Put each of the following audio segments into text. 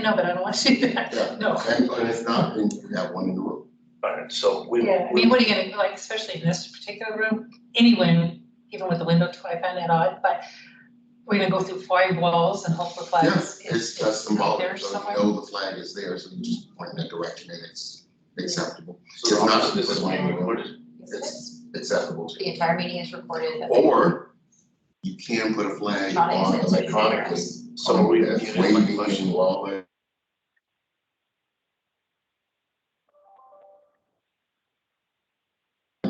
I know, but I don't want to do that. Yeah. No. And if not, then you have one in the room. All right, so we. Yeah, I mean, what are you gonna, like, especially in this particular room, anyway, even with the window, I find that odd, but we're gonna go through 5 walls and hope the flag Yeah, is that's out symbolic, there so somewhere. you know the flag is there, so you just point in that direction and it's acceptable. So It's not- this is being recorded? It's acceptable to The you. entire meeting is recorded. Or you can put a flag Electronic on is electronically. So are we That's muted? My waving question. in wall there.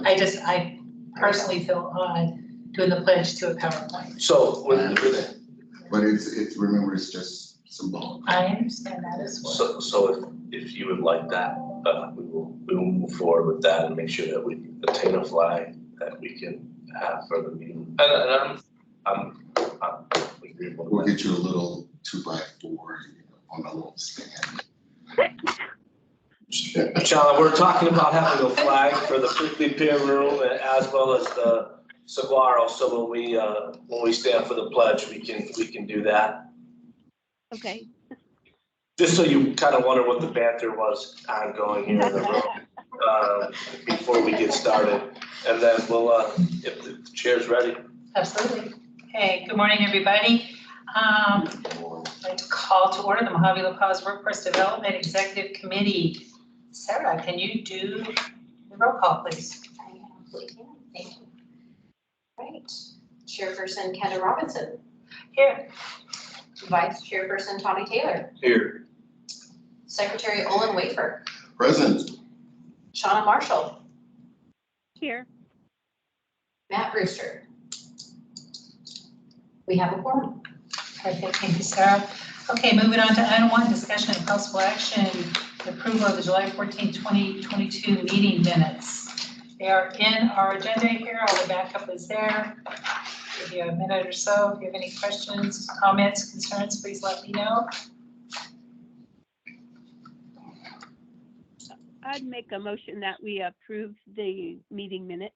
I personally feel odd doing the pledge to a PowerPoint. So I understand. But remember, it's just symbolic. I understand that as well. so if you would like that, we will move forward with that and make sure that we attain a flag that we can have for the meeting. And I'm agreeable We'll with that. get you a little 2x4 on a little stand. Charlotte, we're talking about having a flag for the Prickly Pear Room as well as the Saguaro, so when we stand for the pledge, we can do that. Okay. Just so you kind of wonder what the banter was ongoing here in the room, before we get started. And then we'll, if the chair's ready. Absolutely. Okay, good morning, everybody. I'd like to call to order the Mojave La Paz Workforce Development Executive Committee. Sarah, can you do the roll call, please? I absolutely can. Thank you. Right. Chairperson Kendra Robinson. Here. Vice Chairperson Tommy Taylor. Here. Secretary Olin Wafer. Present. Shauna Marshall. Here. Matt Brewster. We have a quorum. Perfect, thank you, Sarah. Okay, moving on to item 1, discussion and possible action, approval of the July 14, 2022 meeting minutes. They are in our agenda here, all the backup is there. Give you a minute or so. If you have any questions, comments, concerns, please let me know. I'd make a motion that we approve the meeting minutes.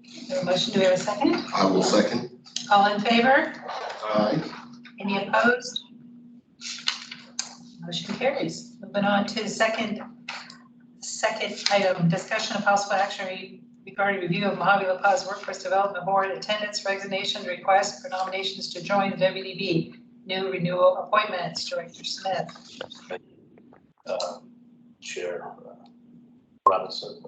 Is there a motion, do we have a second? I will second. All in favor? Aye. Any opposed? Motion carries. Moving on to second item, discussion of possible action regarding review of Mojave La Paz Workforce Development Board attendance, resignation request for nominations to join the WDB. New renewal appointments, Director Smith. Chair Robinson.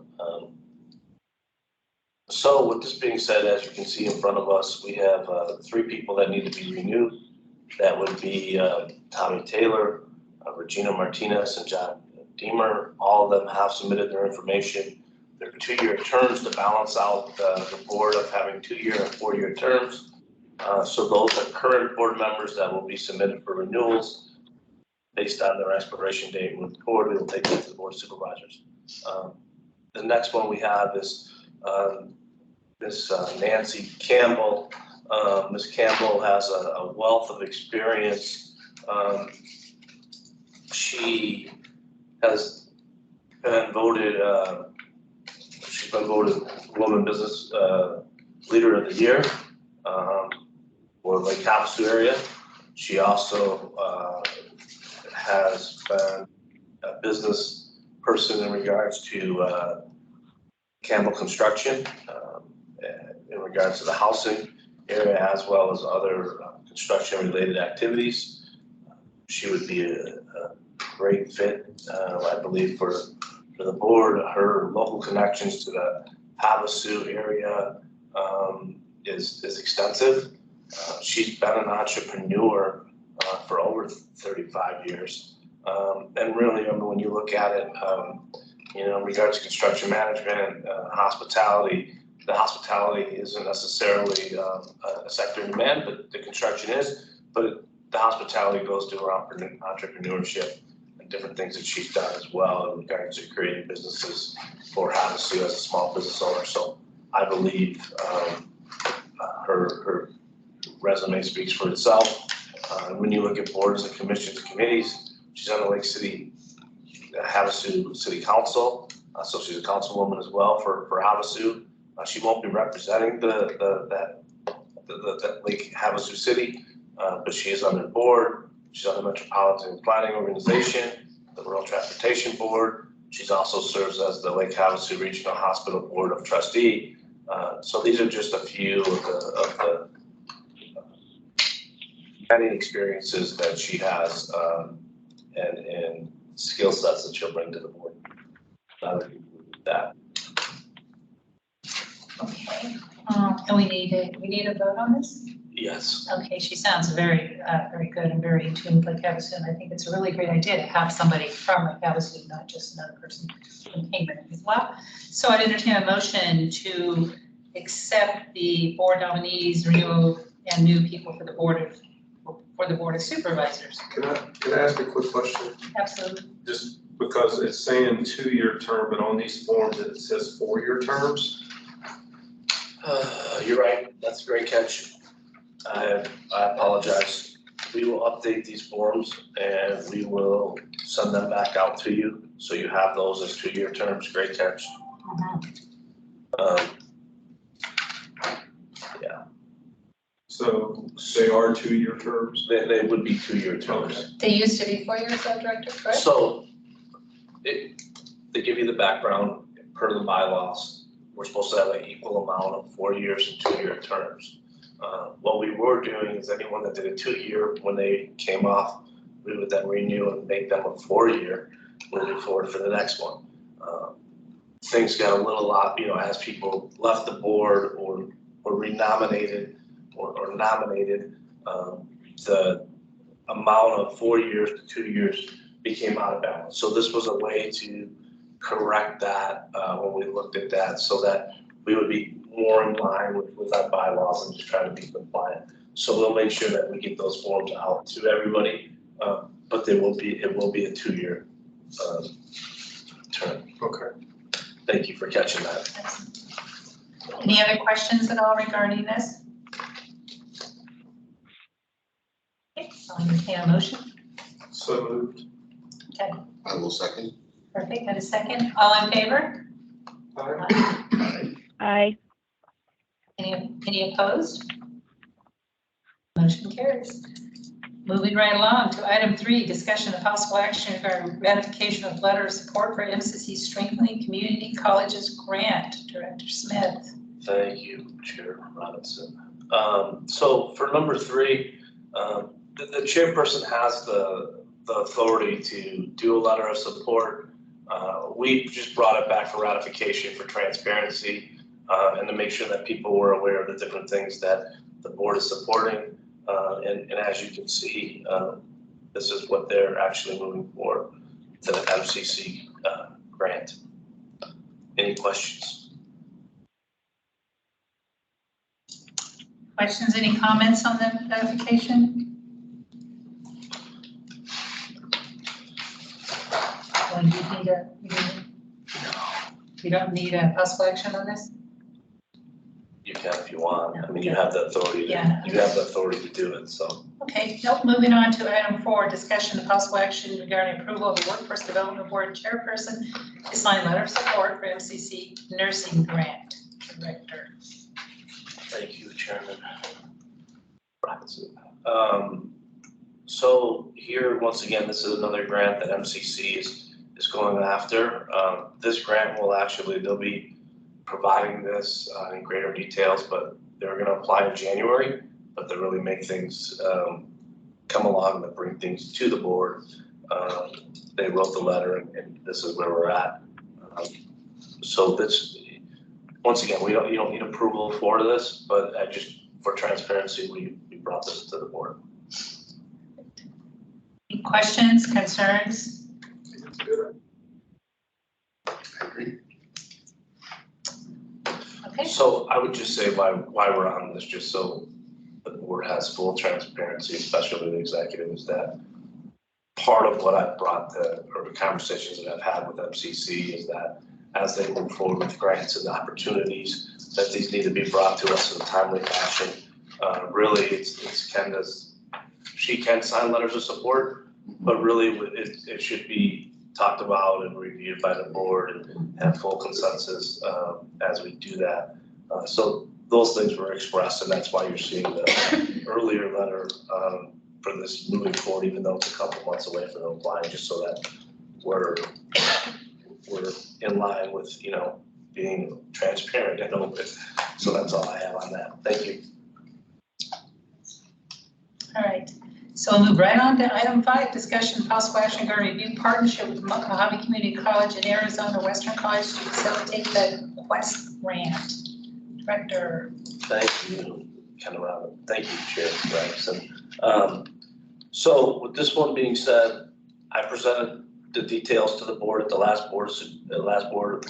So with this being said, as you can see in front of us, we have 3 people that need to be renewed. That would be Tommy Taylor, Regina Martinez, and John Deemer. All of them have submitted their information. Their 2-year terms to balance out the board of having 2-year and 4-year terms. So those are current board members that will be submitted for renewals based on their expiration date. With the board, we will take that to the board of supervisors. The next one we have is Ms. Nancy Campbell. Ms. Campbell has a wealth of experience. She has been voted, she's been voted Woman Business Leader of the Year for Lake Havasu area. She also has been a business person in regards to Campbell Construction, in regards to the housing area as well as other construction related activities. She would be a great fit, I believe, for the board. Her local connections to the Havasu area is extensive. She's been an entrepreneur for over 35 years. And really, when you look at it, in regards to construction management, hospitality, the hospitality isn't necessarily a sector in demand, but the construction is. But the hospitality goes to her entrepreneurship and different things that she's done as well in regards to creating businesses for Havasu as a small business owner. So I believe her resume speaks for itself. When you look at boards and commissions and committees, she's on the Lake City Havasu City Council, so she's a councilwoman as well for Havasu. She won't be representing that Lake Havasu City, but she is on the board. She's on the Metropolitan Planning Organization, the Rural Transportation Board. She's also serves as the Lake Havasu Regional Hospital Board of Trustee. So these are just a few of the many experiences that she has and skill sets that she'll bring to the board. That. Okay, and we need a vote on this? Yes. Okay, she sounds very good and very in tune with Lake Havasu, and I think it's a really great idea to have somebody from Lake Havasu, not just another person from Cambridge as well. So I'd entertain a motion to accept the board nominees, renewal, and new people for the board of Supervisors. Can I ask a quick question? Absolutely. Just because it's saying 2-year term, but on these forms it says 4-year terms. You're right. That's a great catch. I apologize. We will update these forms and we will send them back out to you. So you have those as 2-year terms. Great catch. Yeah. So they are 2-year terms? They would be 2-year terms. They used to be 4 years, though, Director, correct? So they give you the background per the bylaws. We're supposed to have an equal amount of 4 years and 2-year terms. What we were doing is anyone that did a 2-year, when they came off, we would then renew and make them a 4-year moving forward for the next one. Things got a little lot, as people left the board or renominated or nominated, the amount of 4 years to 2 years became out of balance. So this was a way to correct that when we looked at that, so that we would be more in line with our bylaws and just try to be compliant. So we'll make sure that we get those forms out to everybody, but it will be a 2-year term. Okay. Thank you for catching that. Any other questions at all regarding this? Okay, I'll entertain a motion. So moved. Okay, I will second. perfect. And a second. All in favor? Aye. Aye. Any opposed? Motion carries. Moving right along to item 3, discussion of possible action regarding ratification of letter of support for MCC Strengthening Community Colleges Grant. Director Smith. Thank you, Chair Robinson. So for number 3, the chairperson has the authority to do a letter of support. We just brought it back for ratification for transparency and to make sure that people were aware of the different things that the board is supporting. And as you can see, this is what they're actually moving for, the MCC grant. Any questions? Questions, any comments on the ratification? Well, you don't need a possible action on this? You can if you want. I mean, you have the authority. Yeah. You have the authority to do it, so. Okay, nope, moving on to item 4, discussion of possible action regarding approval of the Workforce Development Board chairperson to sign letter of support for MCC nursing grant. Director. Thank you, Chairman Robinson. So here, once again, this is another grant that MCC is going after. This grant will actually, they'll be providing this in greater details, but they're going to apply in January, but to really make things come along and bring things to the board. They wrote the letter and this is where we're at. So this, once again, you don't need approval for this, but for transparency, we brought this to the board. Any questions, concerns? That's good. I agree. Okay, So I would just say why we're on this, just so the board has full transparency, especially the executive, is that part of what I've brought or the conversations that I've had with MCC is that as they move forward with grants and opportunities, that these need to be brought to us in a timely fashion. Really, it's Kenda's, she can sign letters of support, but really it should be talked about and reviewed by the board and have full consensus as we do that. So those things were expressed, and that's why you're seeing the earlier letter for this moving forward, even though it's a couple months away from applying, just so that we're in line with, you know, being transparent and open. So that's all I have on that. Thank you. All right, so we'll move right on to item 5, discussion of possible action regarding new partnership with Mojave Community College and Arizona Western College to facilitate the Quest grant. Director. Thank you, Thank you, Chair Gregson. So with this one being said, I presented the details to the board at the last board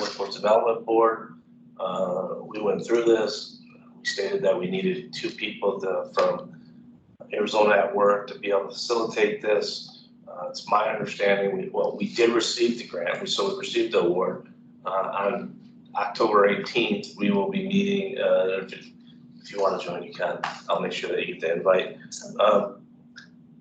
Workforce Development Board. We went through this. We stated that we needed 2 people from Arizona at Work to be able to facilitate this. It's my understanding, we did receive the grant, so we received the award. On October 18th, we will be meeting, if you want to join, you can. I'll make sure that you get the invite. On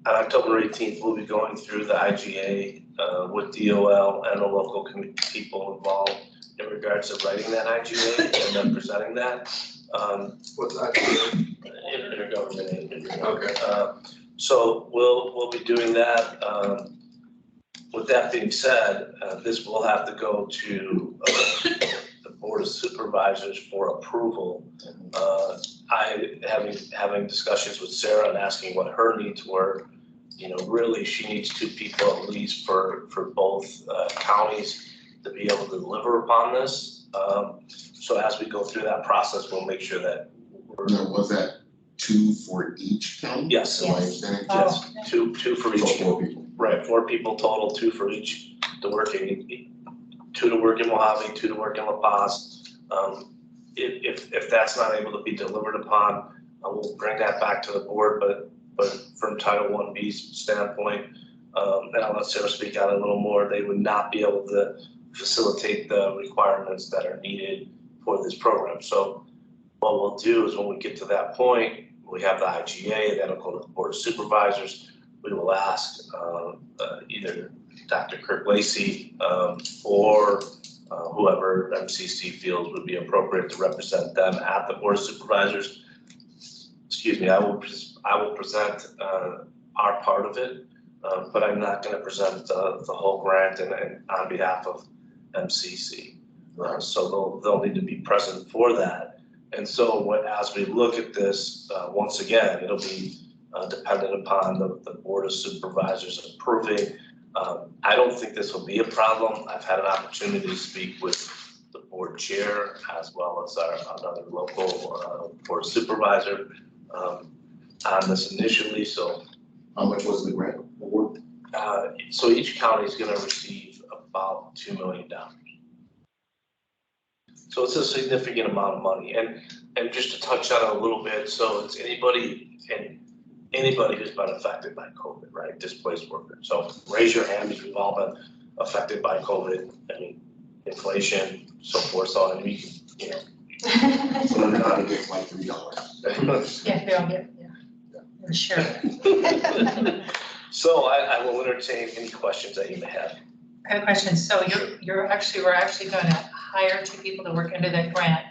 October 18th, we'll be going through the IGA with DOL and the local people involved in regards to writing that IGA and then presenting that. What's that? Intergovernment agency. Okay. So we'll be doing that. With that being said, this will have to go to the Board of Supervisors for approval. Having discussions with Sarah and asking what her needs were, you know, really she needs 2 people at least for both counties to be able to deliver upon this. So as we go through that process, we'll make sure that Now, was that 2 for each county? Yes. Am I understanding? yes, two for each. So 4 people. Right, 4 people total, 2 for each to work in, 2 to work in Mojave, 2 to work in La Paz. If that's not able to be delivered upon, we'll bring that back to the board, but from Title I-B's standpoint, and I'll let Sarah speak out a little more, they would not be able to facilitate the requirements that are needed for this program. So what we'll do is when we get to that point, we have the IGA, that'll go to the Board of Supervisors. We will ask either Dr. Kirk Lacey or whoever MCC feels would be appropriate to represent them at the Board of Supervisors. Excuse me, I will present our part of it, but I'm not going to present the whole grant and on behalf of MCC. So they'll need to be present for that. And so as we look at this, once again, it'll be dependent upon the Board of Supervisors approving. I don't think this will be a problem. I've had an opportunity to speak with the board chair as well as another local Board Supervisor on this initially. So How much was the grant award? so each county is going to receive about $2 million. So it's a significant amount of money. And just to touch on it a little bit, so it's anybody who's been affected by COVID, right? Displaced workers. So raise your hand if you've all been affected by COVID. I mean, inflation, so forth. So I mean, you know. So everybody gets like $3. Yeah, they all get, yeah. Sure. So I will entertain any questions that you may have. I have a question. So we're actually going to hire 2 people to work under that grant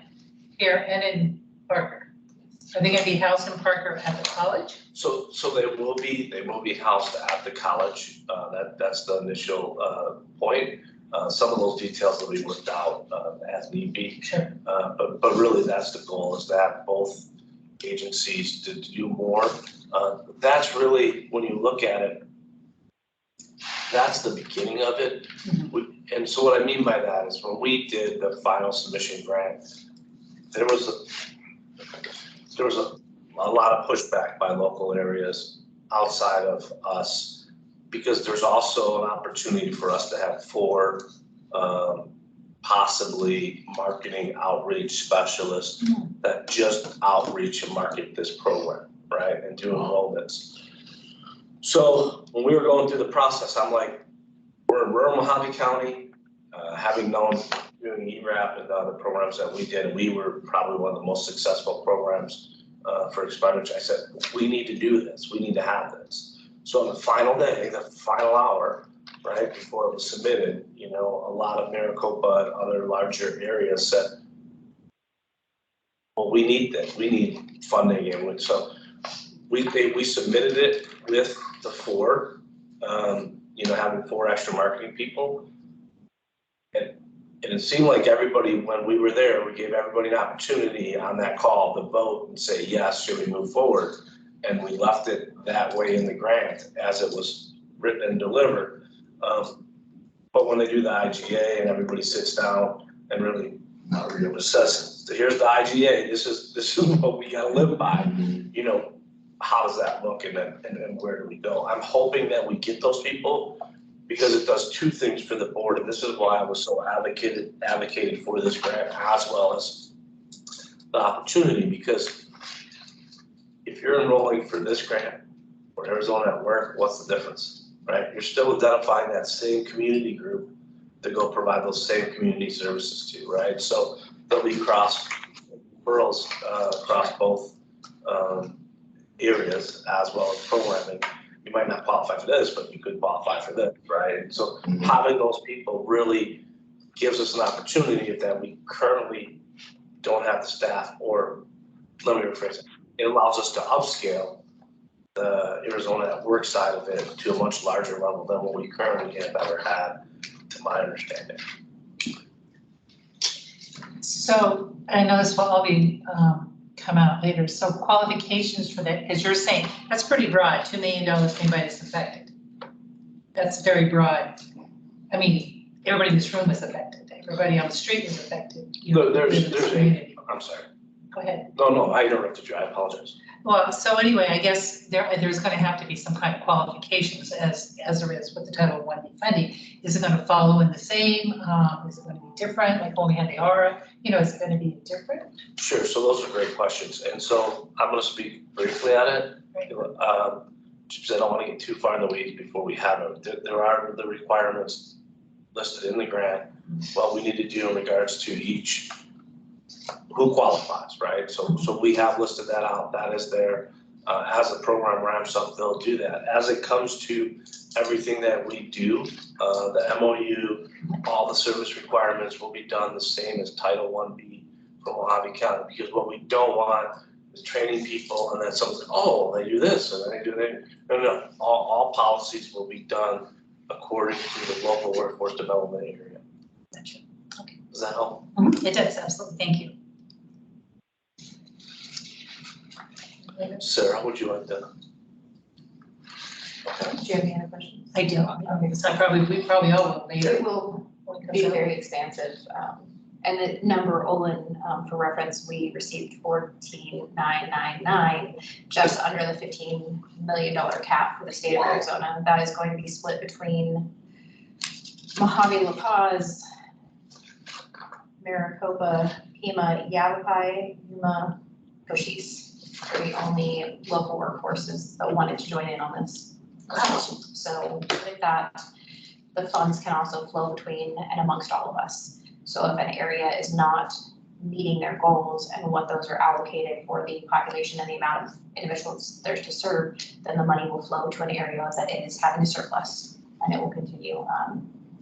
here and in Parker. Are they going to be housed in Parker at the college? So they will be housed at the college. That's the initial point. Some of those details will be worked out as need be. Sure. But really that's the goal, is that both agencies to do more. That's really, when you look at it, that's the beginning of it. And so what I mean by that is when we did the final submission grant, there was a lot of pushback by local areas outside of us, because there's also an opportunity for us to have 4 possibly marketing outreach specialists that just outreach and market this program, right, and do enrollments. So when we were going through the process, I'm like, we're in rural Mojave County, having known doing ERAP and the other programs that we did, we were probably one of the most successful programs for expenditure. I said, we need to do this. We need to have this. So on the final day, the final hour, right before it was submitted, you know, a lot of Maricopa and other larger areas said, well, we need this. We need funding. And so we submitted it with the 4, having 4 extra marketing people. And it seemed like everybody, when we were there, we gave everybody an opportunity on that call to vote and say, yes, should we move forward? And we left it that way in the grant as it was written and delivered. But when they do the IGA and everybody sits down and really says, so here's the IGA, this is what we gotta live by, how does that look and where do we go? I'm hoping that we get those people because it does 2 things for the board, and this is why I was so advocated for this grant as well as the opportunity, because if you're enrolling for this grant or Arizona at Work, what's the difference, right? You're still identifying that same community group to go provide those same community services to, right? So there'll be cross referrals across both areas as well as programming. You might not qualify for this, but you could qualify for this, right? So having those people really gives us an opportunity that we currently don't have the staff, or let me rephrase it. It allows us to upscale the Arizona at Work side of it to a much larger level than what we currently have ever had, to my understanding. So I know this will all be come out later. So qualifications for that, because you're saying that's pretty broad, $2 million, anybody that's affected. That's very broad. I mean, everybody in this room is affected. Everybody on the street is affected. I'm sorry. Go ahead. No, I interrupted you. I apologize. Well, so anyway, I guess there's going to have to be some kind of qualifications as there is with the Title I funding. Is it going to follow in the same? Is it going to be different? Like when we had the ARA, is it going to be different? Sure. So those are great questions, and so I'm going to speak briefly on it. Right. Because I don't want to get too far in the weeds before we have it. There are the requirements listed in the grant. What we need to do in regards to each who qualifies, right? So we have listed that out. That is there. As the program ramps up, they'll do that. As it comes to everything that we do, the MOU, all the service requirements will be done the same as Title I-B for Mojave County, because what we don't want is training people and then someone's like, oh, they do this and then they do that. No. All policies will be done according to the local workforce development area. Gotcha. Okay. Does that help? It does, absolutely. Thank you. Sarah, would you like to? Do you have any other questions? I do. So we probably all will later. It will be very expansive. And the number, Olin, for reference, we received 14,999, just under the $15 million cap for the state of Arizona. That is going to be split between Mojave, La Paz, Maricopa, Pima, Yavapai, Yuma, Cochise. Are the only local workforces that wanted to join in on this. So with that, the funds can also flow between and amongst all of us. So if an area is not meeting their goals and what those are allocated for the population and the amount of individuals there's to serve, then the money will flow to an area that is having a surplus, and it will continue.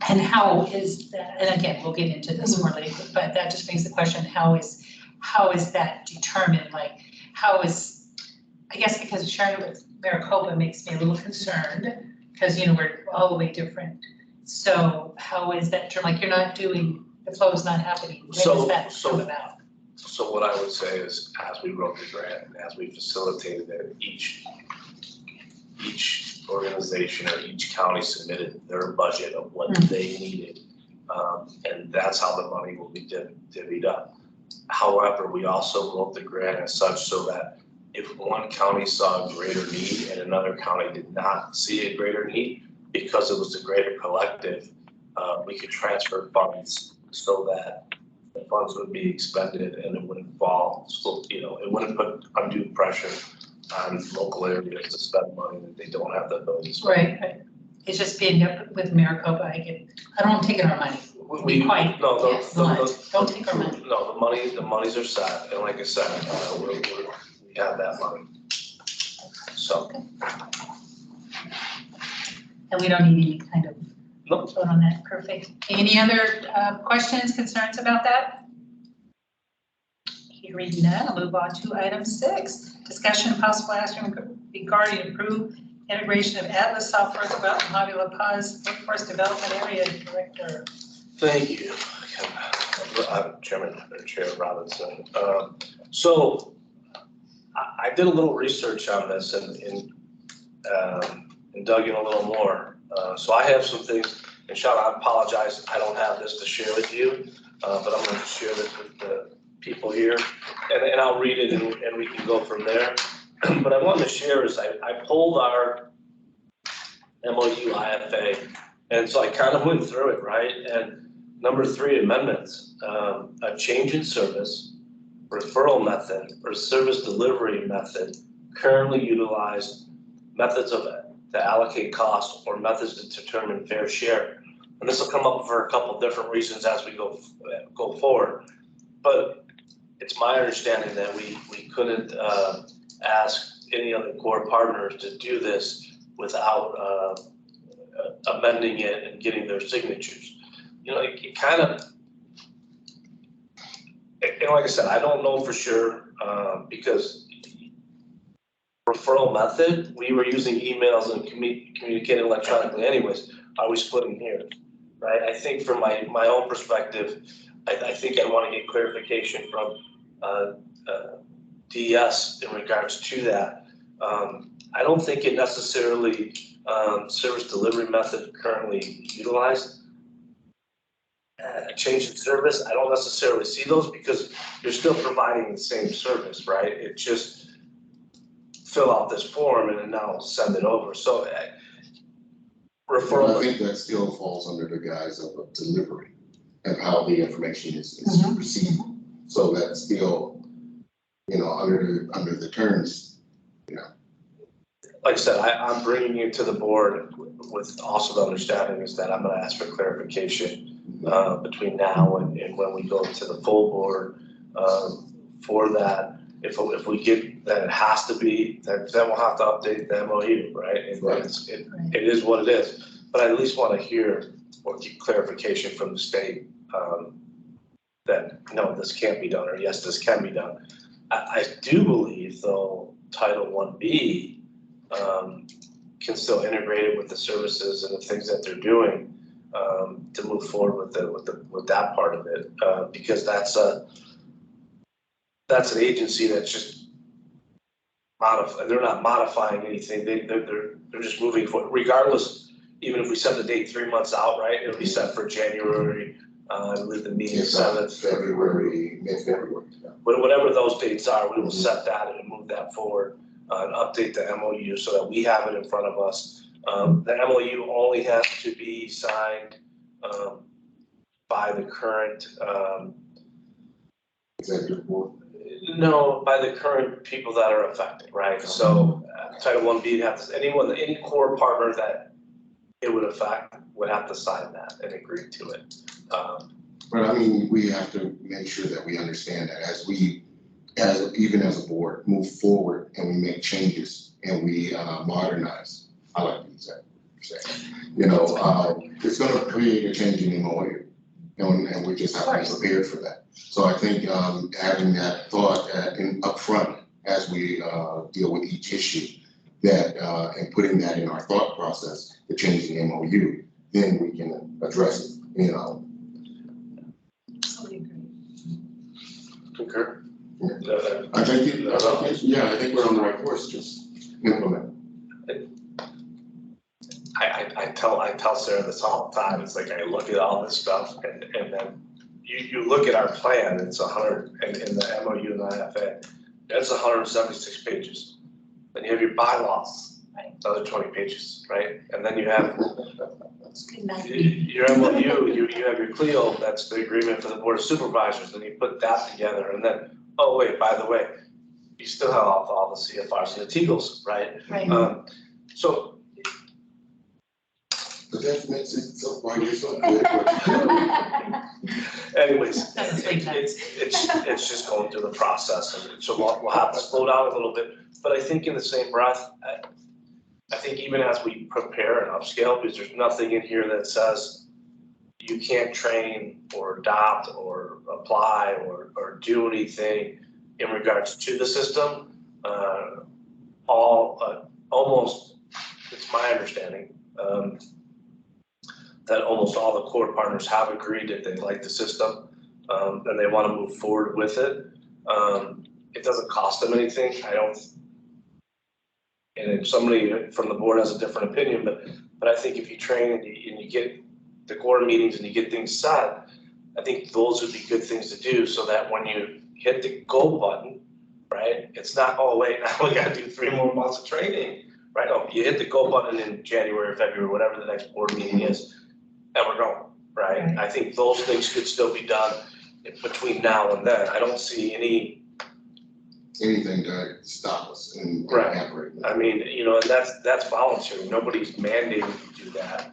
And how is that, and again, we'll get into this more later, but that just begs the question, how is that determined? Like, how is, I guess because sharing it with Maricopa makes me a little concerned, because, we're all the way different. So how is that term, like, you're not doing, the flow is not happening, when does that come about? So what I would say is, as we wrote the grant and as we facilitated it, each organization or each county submitted their budget of what they needed. And that's how the money will be divvied up. However, we also wrote the grant as such so that if one county saw a greater need and another county did not see a greater need, because it was a greater collective, we could transfer funds so that the funds would be expended and it wouldn't fall, it wouldn't put undue pressure on local areas to spend money that they don't have the ability to spend. Right. It's just being up with Maricopa, I don't want to take our money. Don't take our money. No, the monies are set, and like I said, we have that money. So. And we don't need any kind of Nope. vote on that. Perfect. Any other questions, concerns about that? Reading none, I'll move on to item 6. Discussion and possible action regarding approved integration of Atlas Software Development, Javi La Paz, Workforce Development Area Director. Thank you, Chairman, or Chair Robinson. So I did a little research on this and dug in a little more. So I have some things, and Sean, I apologize, I don't have this to share with you, but I'm going to share this with the people here, and I'll read it and we can go from there. But I wanted to share is I pulled our MOU IFA, and so I kind of went through it, right? And number 3 amendments, a change in service, referral method, or service delivery method, currently utilized methods to allocate cost or methods to determine fair share. And this will come up for a couple different reasons as we go forward. But it's my understanding that we couldn't ask any other core partners to do this without amending it and getting their signatures. You know, it kind of, and like I said, I don't know for sure because referral method, we were using emails and communicating electronically anyways. Are we splitting here, right? I think from my own perspective, I think I want to get clarification from DS in regards to that. I don't think it necessarily service delivery method currently utilized. A change in service, I don't necessarily see those because you're still providing the same service, right? It just fill out this form and then now send it over. So referral. Well, I think that still falls under the guise of a delivery and how the information is received. So that's still, you know, under the terms, you know. Like I said, I'm bringing it to the board with also the understanding is that I'm going to ask for clarification between now and when we go to the full board for that. If we get that it has to be, then we'll have to update the MOU, right? It is what it is. But I at least want to hear or get clarification from the state that no, this can't be done, or yes, this can be done. I do believe though Title 1B can still integrate it with the services and the things that they're doing to move forward with that part of it because that's an agency that's just they're not modifying anything. They're just moving forward regardless. Even if we set the date 3 months out, right? It'll be set for January. I believe the meeting is 7th. February, mid-February. Whatever those dates are, we will set that and move that forward and update the MOU so that we have it in front of us. The MOU only has to be signed by the current Executive board. no, by the current people that are affected, right? So Title 1B has any core partner that it would affect would have to sign that and agree to it. But I mean, we have to make sure that we understand that even as a board, move forward and we make changes and we modernize. I like to use that. You know, it's going to create a change in MOU, and we just have to be prepared for that. So I think having that thought up front as we deal with each issue, that and putting that in our thought process, the change in MOU, then we can address it. You know. Absolutely agree. Concur? I think we're on the right course. Just implement. I tell Sarah this all the time. It's like I look at all this stuff and then you look at our plan, it's 100, and in the MOU and the IFA, that's 176 pages. Then you have your bylaws, another 20 pages, right? And then you have your MOU, you have your CLEO, that's the agreement for the Board of Supervisors, and you put that together, and then, oh wait, by the way, you still have all the CFRs and the TEGLs, right? Right. So But that makes it so why you're so good. anyways, it's just going through the process, and so we'll have to slow down a little bit. But I think in the same breath, I think even as we prepare and upscale, because there's nothing in here that says you can't train or adopt or apply or do anything in regards to the system. Almost, it's my understanding, that almost all the core partners have agreed that they like the system, and they want to move forward with it. It doesn't cost them anything, and if somebody from the board has a different opinion, but I think if you train and you get the core meetings and you get things set, I think those would be good things to do, so that when you hit the go button, right, it's not, oh wait, now we gotta do 3 more months of training, right? Oh, you hit the go button in January or February, whatever the next board meeting is, and we're going, right? Right. I think those things could still be done between now and then. I don't see anything to stop us and Right. hamper it. I mean, and that's voluntary. Nobody's mandated to do that.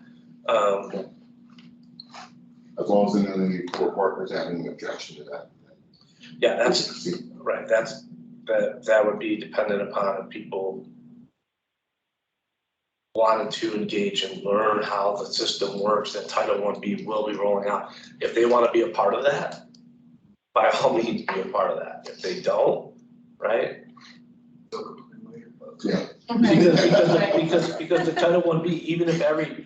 As long as none of the core partners have any objection to that. Yeah, that's right. That would be dependent upon if people wanted to engage and learn how the system works, that Title 1B will be rolling out. If they want to be a part of that, by all means, be a part of that. If they don't, right? Yeah. Because the Title 1B, even if every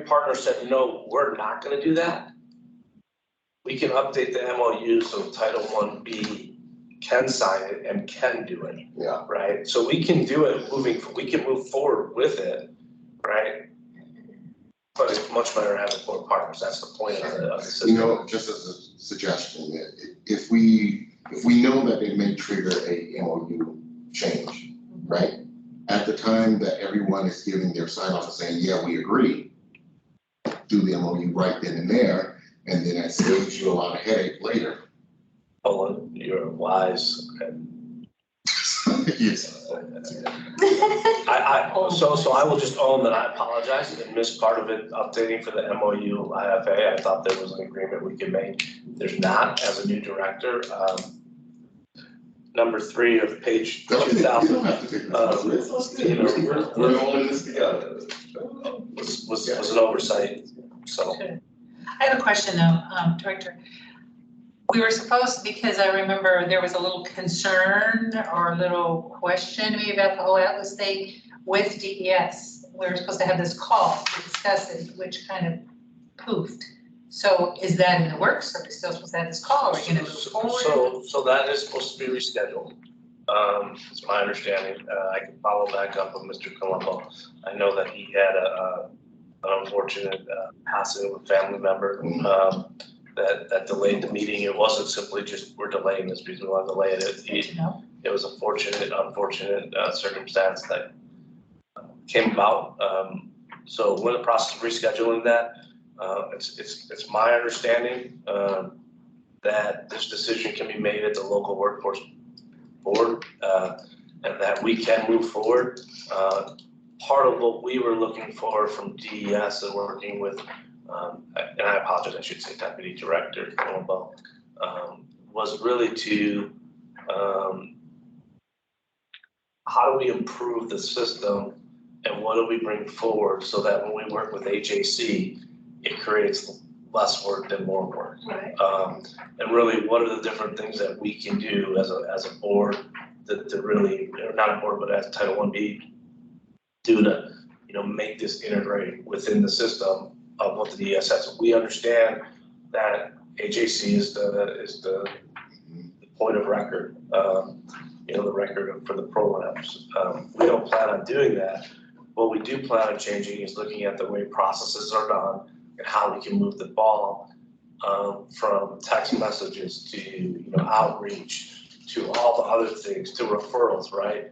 partner said, no, we're not gonna do that, we can update the MOU so Title 1B can sign it and can do it. Yeah. Right? So we can do it we can move forward with it, right? But it's much better to have the core partners. That's the point of the system. Just as a suggestion, if we know that it may trigger a MOU change, right? At the time that everyone is giving their sign off and saying, yeah, we agree, do the MOU right then and there, and then that saves you a lot of headache later. Oh, you're wise. Yes. So I will just own that I apologize and missed part of it, updating for the MOU IFA. I thought there was an agreement we could make. There's not as a new director. Number 3 of page 2000. You don't have to take this. We're all in this together. Was an oversight, so. I have a question though, Director. We were supposed, because I remember there was a little concern or a little question maybe about the whole Atlas thing with DES. We were supposed to have this call to discuss it, which kind of poofed. So is that in the works? Are we still supposed to have this call? Are we gonna move forward? So that is supposed to be rescheduled. It's my understanding. I can follow back up with Mr. Colombo. I know that he had an unfortunate passing of a family member that delayed the meeting. It wasn't simply just we're delaying this because we want to delay it. It was a unfortunate circumstance that came about. So we're in the process of rescheduling that. It's my understanding that this decision can be made at the local workforce board and that we can move forward. Part of what we were looking for from DES and working with, and I apologize, I should say Deputy Director Colombo, was really to how do we improve the system and what do we bring forward so that when we work with HAC, it creates less work than more work. Right. And really, what are the different things that we can do as a board to really, or not a board, but as Title 1B, do to make this integrate within the system of what the DES has. We understand that HAC is the point of record, the record for the programs. We don't plan on doing that. What we do plan on changing is looking at the way processes are done and how we can move the ball from text messages to outreach to all the other things to referrals, right?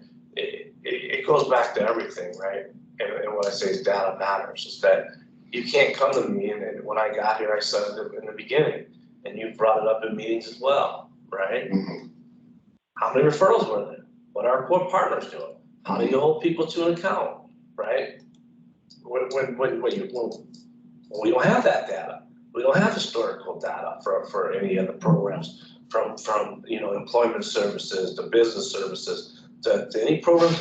It goes back to everything, right? And what I say is data matters, is that you can't come to me, and when I got here, I said it in the beginning, and you brought it up in meetings as well, right? Mhm. How many referrals were there? What are our core partners doing? How do you hold people to an account, right? When we don't have that data. We don't have historical data for any of the programs, from employment services to business services to any program.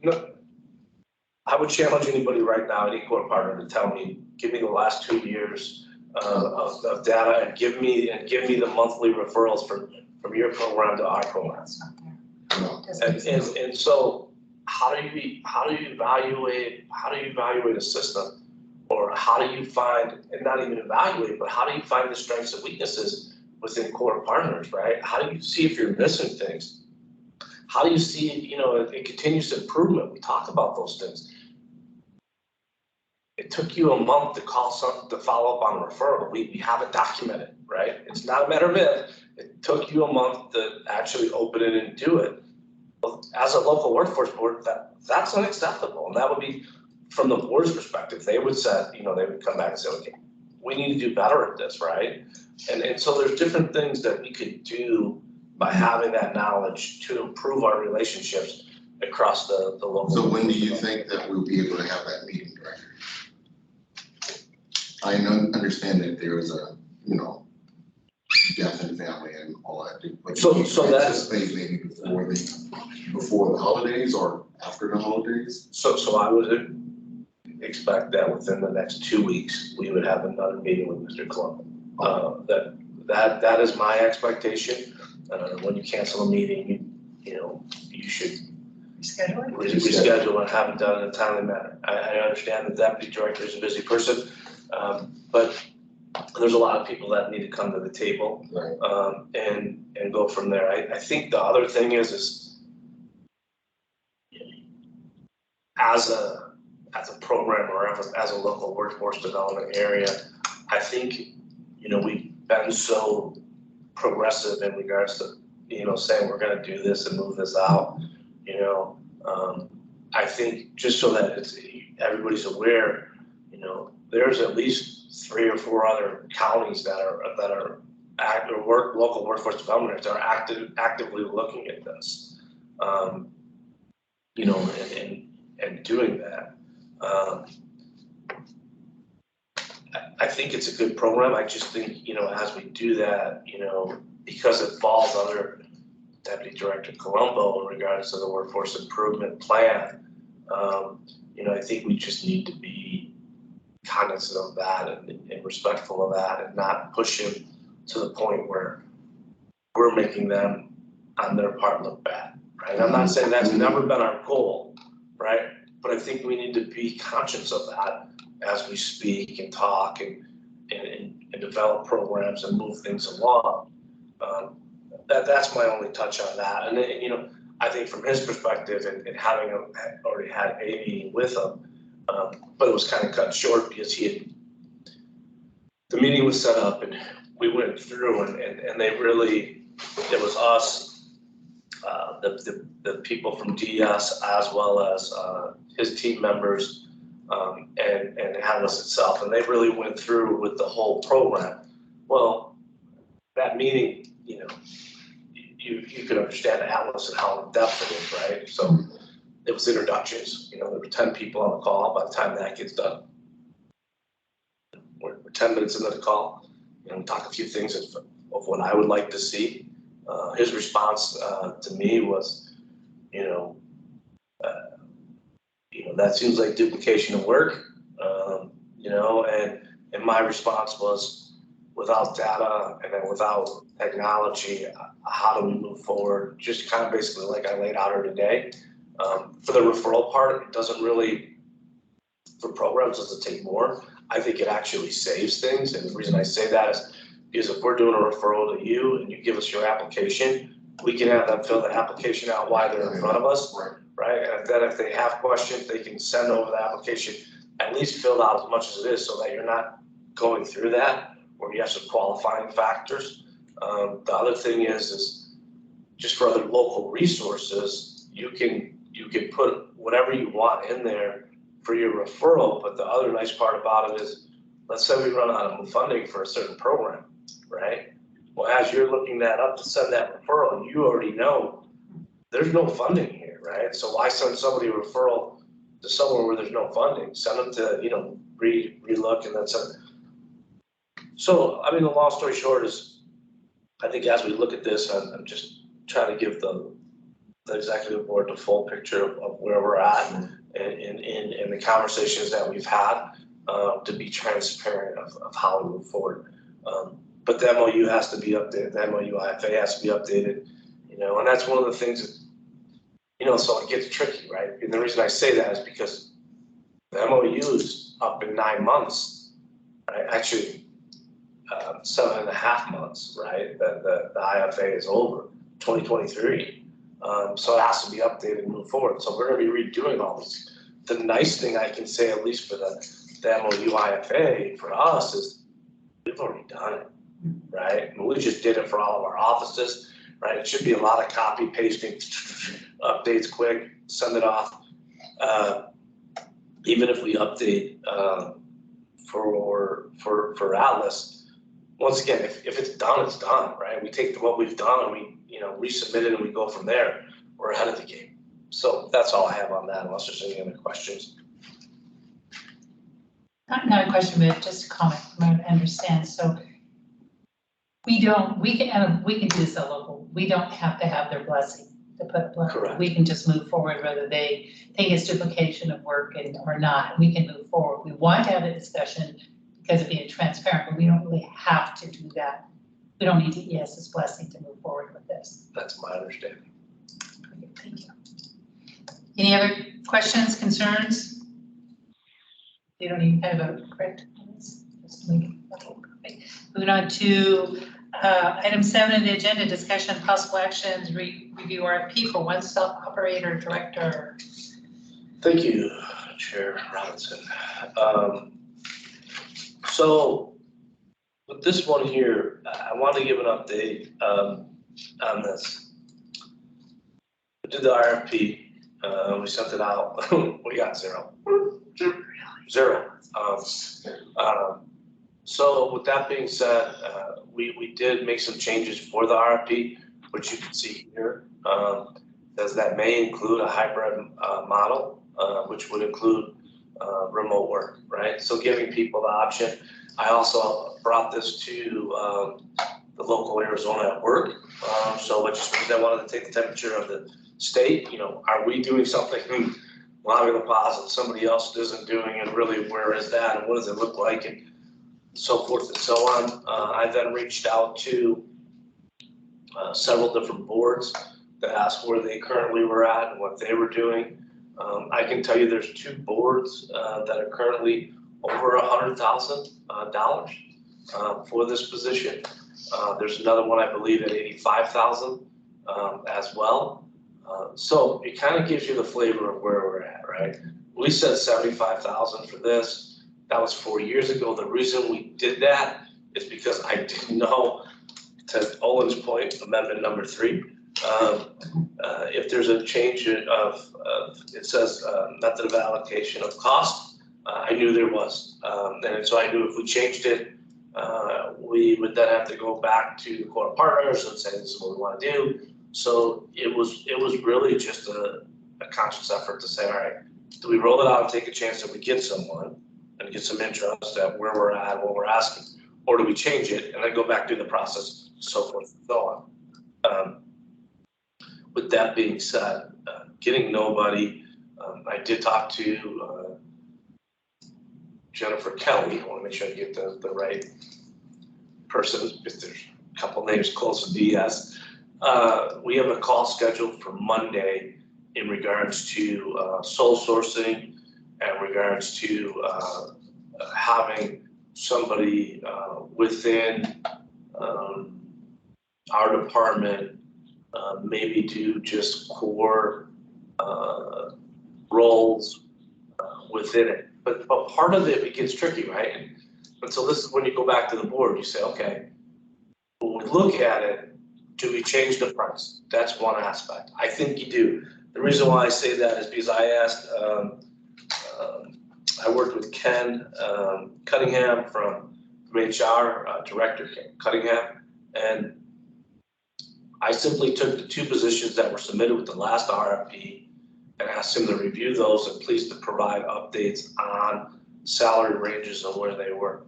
No, I would challenge anybody right now, any core partner, to tell me, give me the last 2 years of data and give me the monthly referrals for from your program to our program. That's not there. No. Doesn't make sense. And so how do you evaluate a system? Or how do you find, and not even evaluate, but how do you find the strengths and weaknesses within core partners, right? How do you see if you're missing things? How do you see, you know, a continuous improvement? We talk about those things. It took you a month to to follow up on a referral. We have it documented, right? It's not a matter of if. It took you a month to actually open it and do it. As a local workforce board, that's unacceptable. And that would be, from the board's perspective, they would say, you know, they would come back and say, okay, we need to do better at this, right? And so there's different things that we could do by having that knowledge to improve our relationships across the local. So when do you think that we'll be able to have that meeting, Director? I understand that there is a, you know, death in the family and all that, but So you that's- anticipate maybe before the holidays or after the holidays? So I would expect that within the next 2 weeks, we would have another meeting with Mr. Colombo. That is my expectation. When you cancel a meeting, you should Reschedule it? reschedule and have it done in a timely manner. I understand the deputy director is a busy person, but there's a lot of people that need to come to the table, Right. and go from there. I think the other thing is as a program or as a local workforce development area, I think, we've been so progressive in regards to, saying we're gonna do this and move this out, I think just so that everybody's aware, there's at least 3 or 4 other counties that are local workforce development that are actively looking at this, and doing that. I think it's a good program. I just think, as we do that, because it falls under Deputy Director Colombo in regards to the workforce improvement plan, I think we just need to be cognizant of that and respectful of that and not push him to the point where we're making them on their part look bad, right? I'm not saying that's never been our goal, right? But I think we need to be conscious of that as we speak and talk and develop programs and move things along. That's my only touch on that. And then, I think from his perspective and having already had a meeting with him, but it was kind of cut short because the meeting was set up and we went through and they really, it was us, the people from DS as well as his team members, and Atlas itself, and they really went through with the whole program. Well, that meeting, you could understand Atlas and how in depth it is, right? So it was introductions, there were 10 people on the call. By the time that gets done, we're 10 minutes into the call, talk a few things of what I would like to see. His response to me was, that seems like duplication of work, and my response was, without data and then without technology, how do we move forward? Just kind of basically like I laid out here today. For the referral part, it doesn't really, for programs, does it take more? I think it actually saves things. And the reason I say that is because if we're doing a referral to you and you give us your application, we can have them fill the application out while they're in front of us, right? And then if they have questions, they can send over the application, at least filled out as much as it is so that you're not going through that where you have some qualifying factors. The other thing is just for other local resources, you can put whatever you want in there for your referral. But the other nice part about it is, let's say we run out of funding for a certain program, right? Well, as you're looking that up to send that referral, you already know there's no funding here, right? So why send somebody a referral to somewhere where there's no funding? Send them to, relook and then send. So, the long story short is, I think as we look at this, I'm just trying to give the executive board the full picture of where we're at and the conversations that we've had, to be transparent of how we move forward. But the MOU has to be updated, the MOU IFA has to be updated, and that's one of the things that, so it gets tricky, right? And the reason I say that is because the MOU is up in 9 months, right? Actually, 7.5 months, right? The IFA is over, 2023. So it has to be updated and move forward. So we're gonna be redoing all this. The nice thing I can say, at least for the MOU IFA for us, is we've already done it, right? And we just did it for all of our offices, right? It should be a lot of copy pasting, updates quick, send it off. Even if we update for Atlas, once again, if it's done, it's done, right? We take what we've done and we, resubmit it and we go from there. We're ahead of the game. So that's all I have on that, unless there's any other questions. Not a question, but just a comment, I understand. So we can do this at local. We don't have to have their blessing to put blood. Correct. We can just move forward whether they think it's duplication of work or not. We can move forward. We want to have a discussion because of being transparent, but we don't really have to do that. We don't need to ES's blessing to move forward with this. That's my understanding. Thank you. Any other questions, concerns? You don't even have a vote, correct? Moving on to item 7 of the agenda, discussion of possible actions, review RFP for one-stop operator director. Thank you, Chair Robinson. So with this one here, I want to give an update on this. We did the RFP, we sent it out, we got zero. So with that being said, we did make some changes for the RFP, which you can see here. Says that may include a hybrid model, which would include remote work, right? So giving people the option. I also brought this to the local Arizona at work. So I just wanted to take the temperature of the state. Are we doing something along the positive somebody else isn't doing, and really where is that and what does it look like, and so forth and so on. I then reached out to several different boards to ask where they currently were at and what they were doing. I can tell you there's 2 boards that are currently over $100,000 for this position. There's another one, I believe, at $85,000 as well. So it kind of gives you the flavor of where we're at, right? We said $75,000 for this. That was 4 years ago. The reason we did that is because I didn't know, to Owen's point, amendment number 3, if there's a change of it says method of allocation of cost, I knew there was. And so I knew if we changed it, we would then have to go back to the core partners and say, this is what we want to do. So it was really just a conscious effort to say, all right, do we roll it out and take a chance that we get someone and get some interest at where we're at, what we're asking, or do we change it and then go back through the process, so forth and so on. With that being said, getting nobody, I did talk to Jennifer Kelly. I want to make sure I get the right person, because there's a couple names close to DS. We have a call scheduled for Monday in regards to sole sourcing and regards to having somebody within our department maybe do just core roles within it. But part of it gets tricky, right? And so this is when you go back to the board, you say, okay, when we look at it, do we change the price? That's one aspect. I think you do. The reason why I say that is because I asked, I worked with Ken Cunningham from HR, Director Cunningham, and I simply took the 2 positions that were submitted with the last RFP and asked him to review those and please to provide updates on salary ranges and where they were.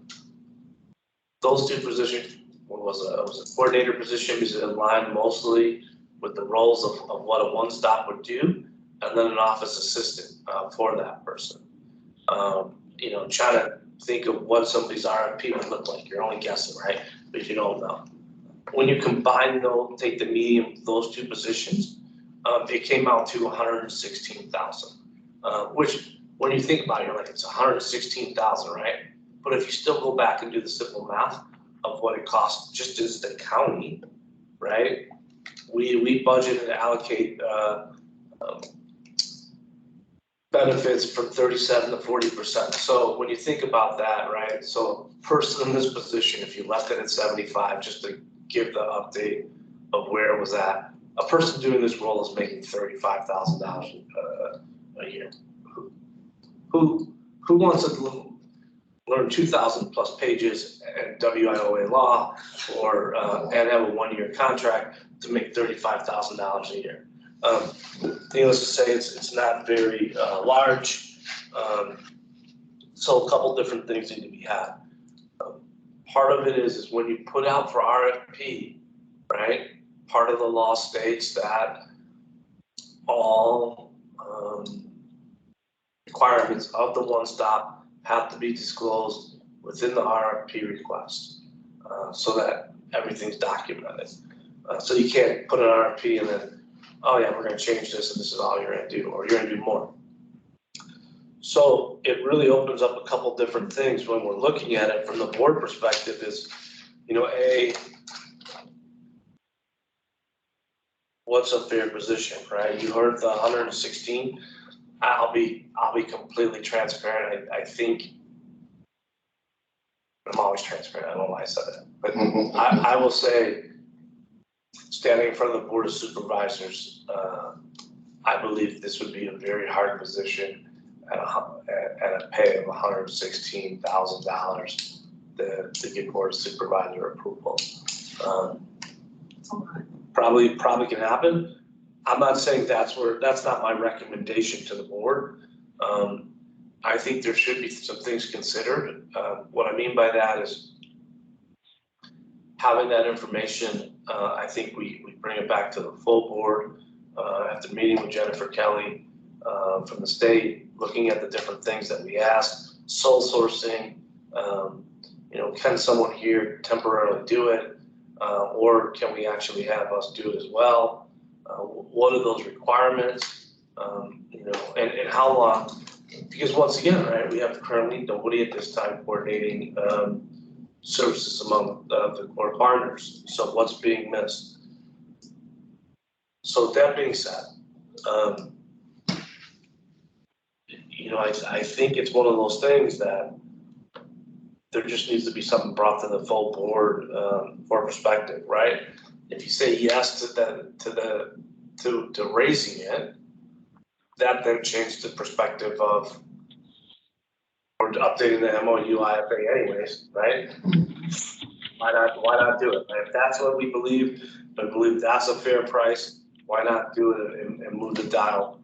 Those 2 positions, one was a coordinator position because it aligned mostly with the roles of what a one-stop would do, and then an office assistant for that person. Trying to think of what somebody's RFP would look like. You're only guessing, right? Because you don't know. When you combine those, take the median of those two positions, it came out to 116,000. Which, when you think about it, you're like, it's 116,000, right? But if you still go back and do the simple math of what it costs just as the county, right? We budget and allocate benefits from 37 to 40%. So when you think about that, right? So person in this position, if you left it at 75, just to give the update of where it was at, a person doing this role is making $35,000 a year. Who wants to learn 2,000 plus pages and WIOA law or and have a 1-year contract to make $35,000 a year? Needless to say, it's not very large. So a couple different things need to be had. Part of it is when you put out for RFP, right? Part of the law states that all requirements of the one-stop have to be disclosed within the RFP request, so that everything's documented. So you can't put an RFP and then, oh yeah, we're gonna change this and this is all you're gonna do, or you're gonna do more. So it really opens up a couple different things when we're looking at it from the board perspective is, you know, what's a fair position, right? You heard the 116. I'll be completely transparent. I think I'm always transparent. I don't know why I said that, but I will say, standing in front of the board of supervisors, I believe this would be a very hard position at a pay of $116,000 to get board of supervisor approval. Probably can happen. I'm not saying that's not my recommendation to the board. I think there should be some things considered. What I mean by that is having that information, I think we bring it back to the full board after meeting with Jennifer Kelly from the state, looking at the different things that we asked, sole sourcing, you know, can someone here temporarily do it? Or can we actually have us do it as well? What are those requirements? You know, and how long? Because once again, right, we have currently nobody at this time coordinating services among the core partners. So what's being missed? So that being said, you know, I think it's one of those things that there just needs to be something brought to the full board for perspective, right? If you say yes to raising it, that then changed the perspective of we're updating the MOU IFA anyways, right? Why not do it? If that's what we believe, I believe that's a fair price, why not do it and move the dial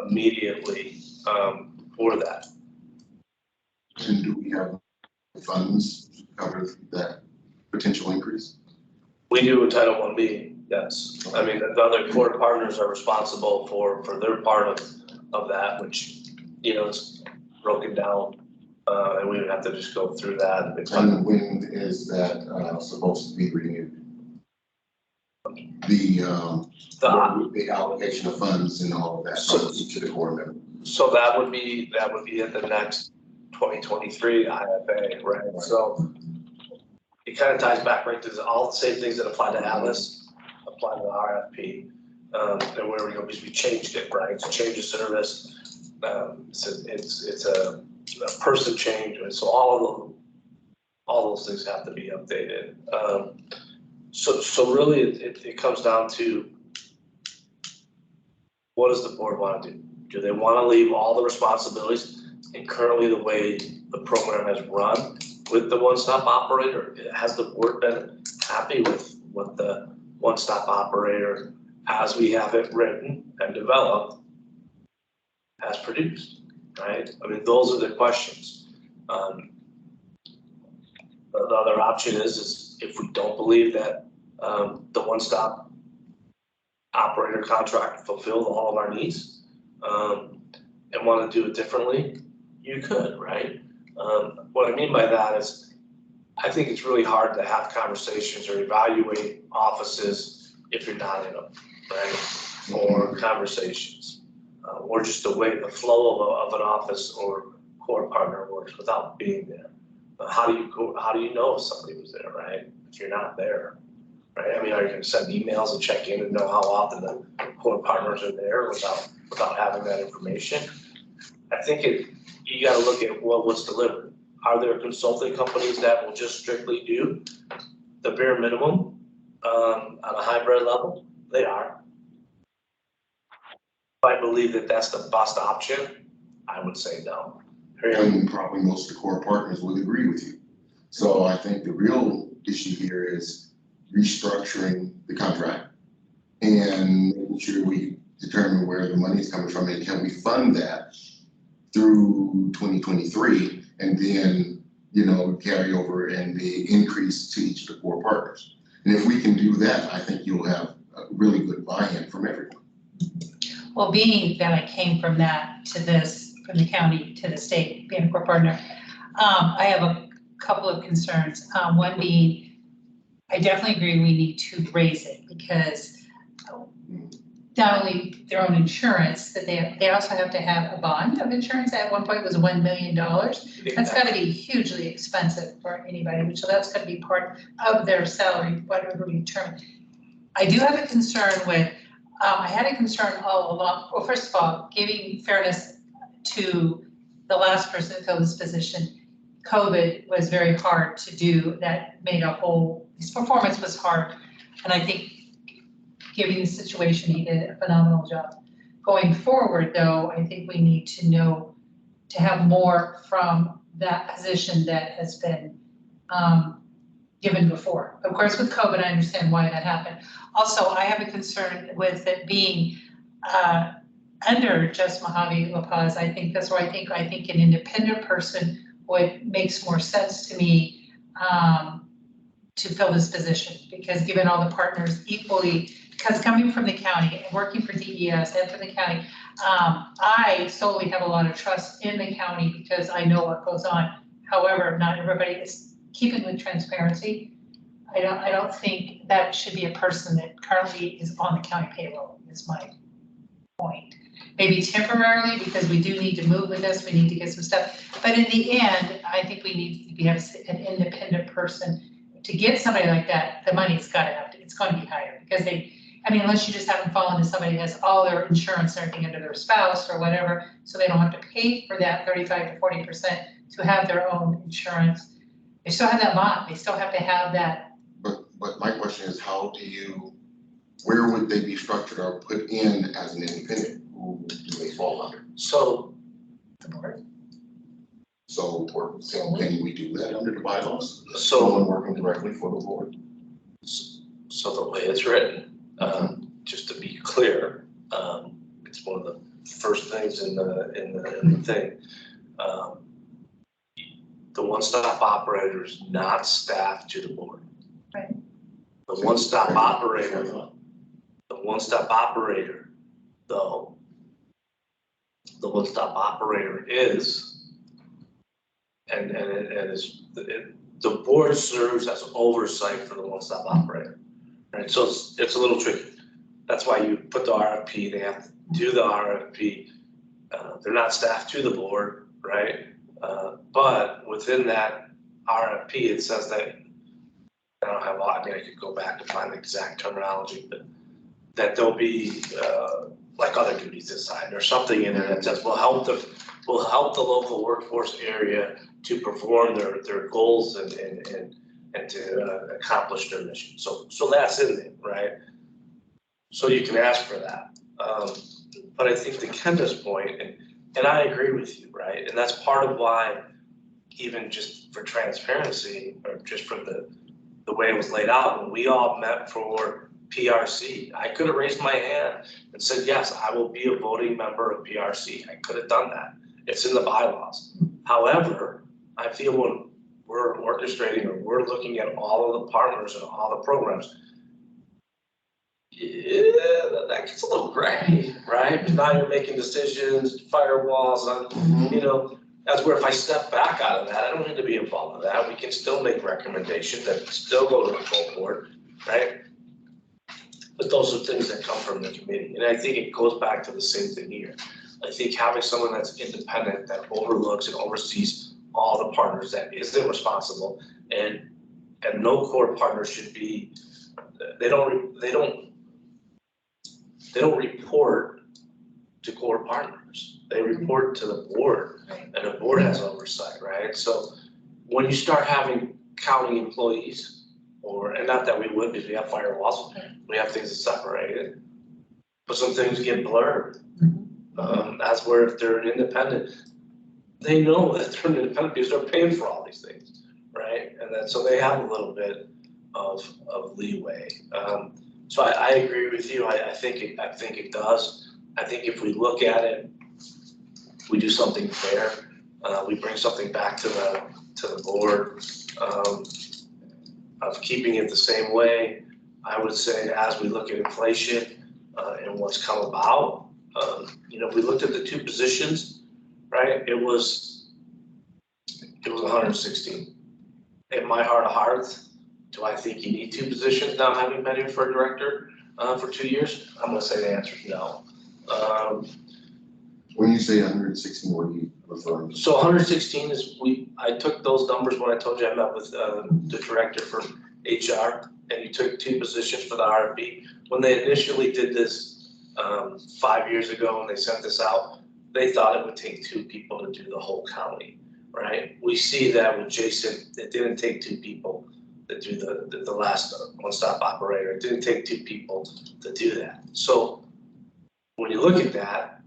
immediately for that? And do we have funds to cover that potential increase? We do in Title 1B, yes. I mean, the other core partners are responsible for their part of that, which, you know, it's broken down. And we would have to just go through that. And when is that supposed to be renewed? The allocation of funds and all of that from each of the core members. So that would be at the next 2023 IFA, right? So it kind of ties back right to all the same things that apply to Atlas, apply to the RFP, and where we go, because we changed it, right? It's a change of service. It's a person change, and so all those things have to be updated. So really it comes down to what does the board want to do? Do they want to leave all the responsibilities? And currently the way the program has run with the one-stop operator, has the board been happy with what the one-stop operator, as we have it written and developed, has produced, right? I mean, those are the questions. The other option is if we don't believe that the one-stop operator contract fulfilled all of our needs and want to do it differently, you could, right? What I mean by that is, I think it's really hard to have conversations or evaluate offices if you're not in them, right? Or conversations, or just the way the flow of an office or core partner works without being there. How do you know if somebody was there, right? If you're not there, right? I mean, are you gonna send emails and check in and know how often the core partners are there without having that information? I think you gotta look at what's delivered. Are there consulting companies that will just strictly do the bare minimum on a hybrid level? They are. If I believe that that's the best option, I would say no. And probably most of the core partners would agree with you. So I think the real issue here is restructuring the contract and making sure we determine where the money is coming from and can we fund that through 2023 and then, carry over and the increase to each of the core partners. And if we can do that, I think you'll have a really good buy-in from everyone. Well, being that I came from that to this, from the county to the state, being a core partner, I have a couple of concerns. One being, I definitely agree we need to raise it because not only their own insurance, that they also have to have a bond of insurance. At one point it was $1 million. That's gotta be hugely expensive for anybody, so that's gotta be part of their salary, whatever we determine. I do have a concern with, I had a concern all along. Well, first of all, giving fairness to the last person that filled this position, COVID was very hard to do. That made his performance was hard. And I think given the situation, he did a phenomenal job. Going forward though, I think we need to have more from that position that has been given before. Of course, with COVID, I understand why that happened. Also, I have a concern with it being under just Mojave La Paz. I think that's where I think an independent person makes more sense to me to fill this position, because given all the partners equally, because coming from the county and working for DES and for the county, I solely have a lot of trust in the county because I know what goes on. However, not everybody is keeping with transparency. I don't think that should be a person that currently is on the county payroll, is my point. Maybe temporarily, because we do need to move with this, we need to get some stuff. But in the end, I think we need to have an independent person. To get somebody like that, the money's it's going to be higher, because unless you just have them fall into somebody who has all their insurance and everything under their spouse or whatever, so they don't have to pay for that 35 to 40% to have their own insurance. They still have that bond, they still have to have that. But my question is, where would they be structured or put in as an independent? Who do they fall under? So The board. So can we do that under the bylaws? So- Someone working directly for the board? So the way it's written, just to be clear, it's one of the first things in the thing. The one-stop operator is not staffed to the board. Right. The one-stop operator, though, the one-stop operator is, the board serves as oversight for the one-stop operator, right? So it's a little tricky. That's why you put the RFP, they have to do the RFP. They're not staffed to the board, right? But within that RFP, it says that, I could go back to find the exact terminology, but that there'll be, like other duties assigned or something in there that says, we'll help the local workforce area to perform their goals and to accomplish their mission. So that's in there, right? So you can ask for that. But I think to Kenda's point, and I agree with you, right? And that's part of why, even just for transparency, or just for the way it was laid out, when we all met for PRC, I could have raised my hand and said, yes, I will be a voting member of PRC. I could have done that. It's in the bylaws. However, I feel when we're orchestrating or we're looking at all of the partners and all the programs, that gets a little gray, right? Now you're making decisions, firewalls, That's where if I step back out of that, I don't need to be involved with that. We can still make recommendations that still go to the full board, right? But those are things that come from the committee. And I think it goes back to the same thing here. I think having someone that's independent, that overlooks and oversees all the partners, that isn't responsible, and no core partner should be, they don't report to core partners. They report to the board, Right. and the board has oversight, right? So when you start having county employees, and not that we would, because we have firewalls, we have things that separate it, but some things get blurred. That's where if they're an independent, they know that they're an independent because they're paying for all these things, right? And then, so they have a little bit of leeway. So I agree with you. I think it does. I think if we look at it, we do something fair, we bring something back to the board, of keeping it the same way. I would say as we look at inflation, and what's come about, if we looked at the two positions, right, it was 116. In my heart of hearts, do I think you need two positions now, having been here for a director, for 2 years? I'm gonna say the answer is no. When you say 116, what are you referring to? So 116 is, I took those numbers when I told you I met with the director for HR, and you took two positions for the RFP. When they initially did this 5 years ago, when they sent this out, they thought it would take two people to do the whole county, right? We see that with Jason, it didn't take two people to do the last one-stop operator. It didn't take two people to do that. So when you look at that,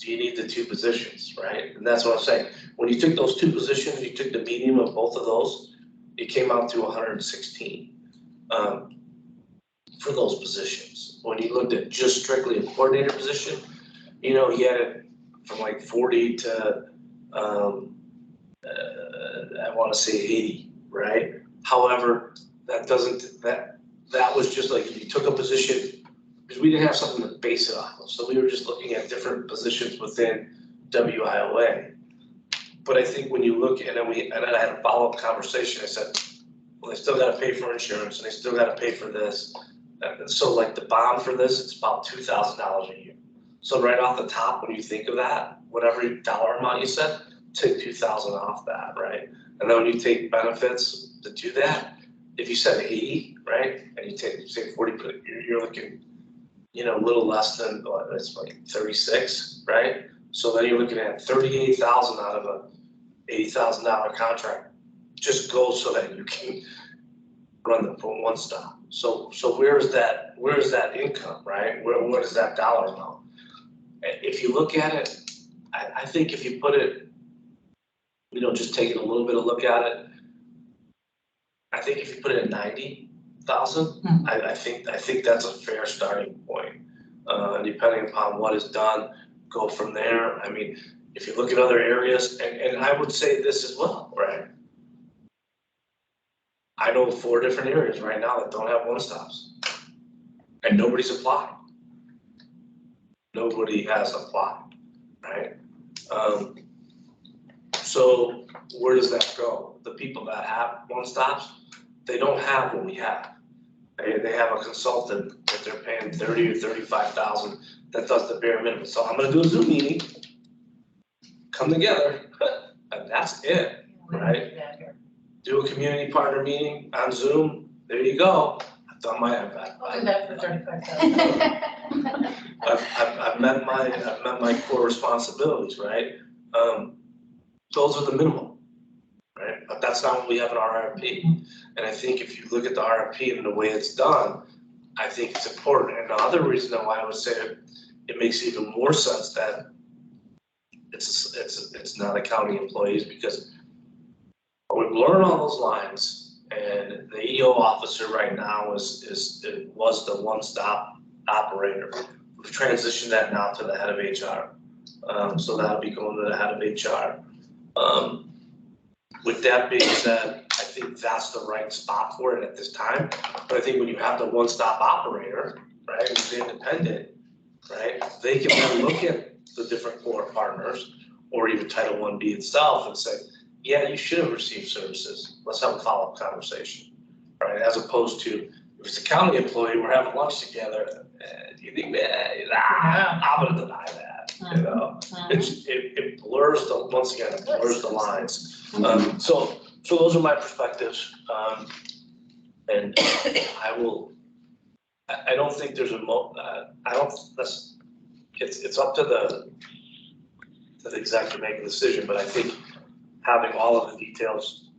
do you need the two positions, right? And that's what I'm saying. When you took those two positions, you took the median of both of those, it came out to 116 for those positions. When you looked at just strictly a coordinator position, you had it from like 40 to, I want to say 80, right? However, that was just like, if you took a position, because we didn't have something to base it off of. So we were just looking at different positions within WIOA. But I think when you look, and then I had a follow-up conversation, I said, well, they still gotta pay for insurance and they still gotta pay for this. So like the bond for this, it's about $2,000 a year. So right off the top, when you think of that, whatever dollar amount you said, take 2,000 off that, right? And then when you take benefits to do that, if you said 80, right, and you take, say 40, you're looking, a little less than, it's like 36, right? So then you're looking at 38,000 out of a $80,000 contract, just goes so that you can run the one stop. So where's that income, right? Where does that dollar amount? If you look at it, I think if you put it, just taking a little bit of look at it, I think if you put it at 90,000, I think that's a fair starting point. Depending upon what is done, go from there. I mean, if you look at other areas, and I would say this as well, right? I know 4 different areas right now that don't have one-stops, and nobody's applied. Nobody has applied, right? So where does that go? The people that have one-stops, they don't have what we have. They have a consultant that they're paying 30 or 35,000 that does the bare minimum. So I'm gonna do a Zoom meeting, come together, and that's it, right? Do a community partner meeting on Zoom, there you go. I've done I'll do that for 35,000. I've met my core responsibilities, right? Those are the minimum, right? But that's not what we have in our RFP. And I think if you look at the RFP and the way it's done, I think it's important. And the other reason why I would say it makes even more sense that it's not a county employees, because we blur all those lines, and the EO officer right now was the one-stop operator. We've transitioned that now to the head of HR. So that'll be going to the head of HR. With that being said, I think that's the right spot for it at this time. But I think when you have the one-stop operator, right, who's independent, right, they can then look at the different core partners, or even Title 1B itself and say, yeah, you should have received services. Let's have a follow-up conversation, right? As opposed to, if it's a county employee, we're having lunch together, you think, I'm gonna deny that, you know? It blurs once again, it blurs the lines. So those are my perspectives. And I don't think there's it's up to the exec to make a decision, but I think having all of the details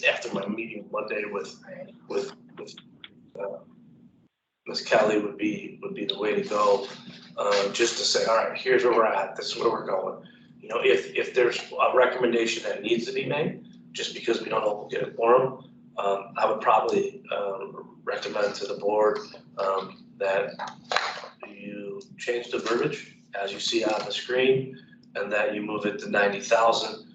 after my meeting Monday with Ms. Kelly would be the way to go. Just to say, all right, here's where we're at, this is where we're going. You know, if there's a recommendation that needs to be made, just because we don't know if we'll get a quorum, I would probably recommend to the board that you change the verbiage as you see on the screen, and that you move it to 90,000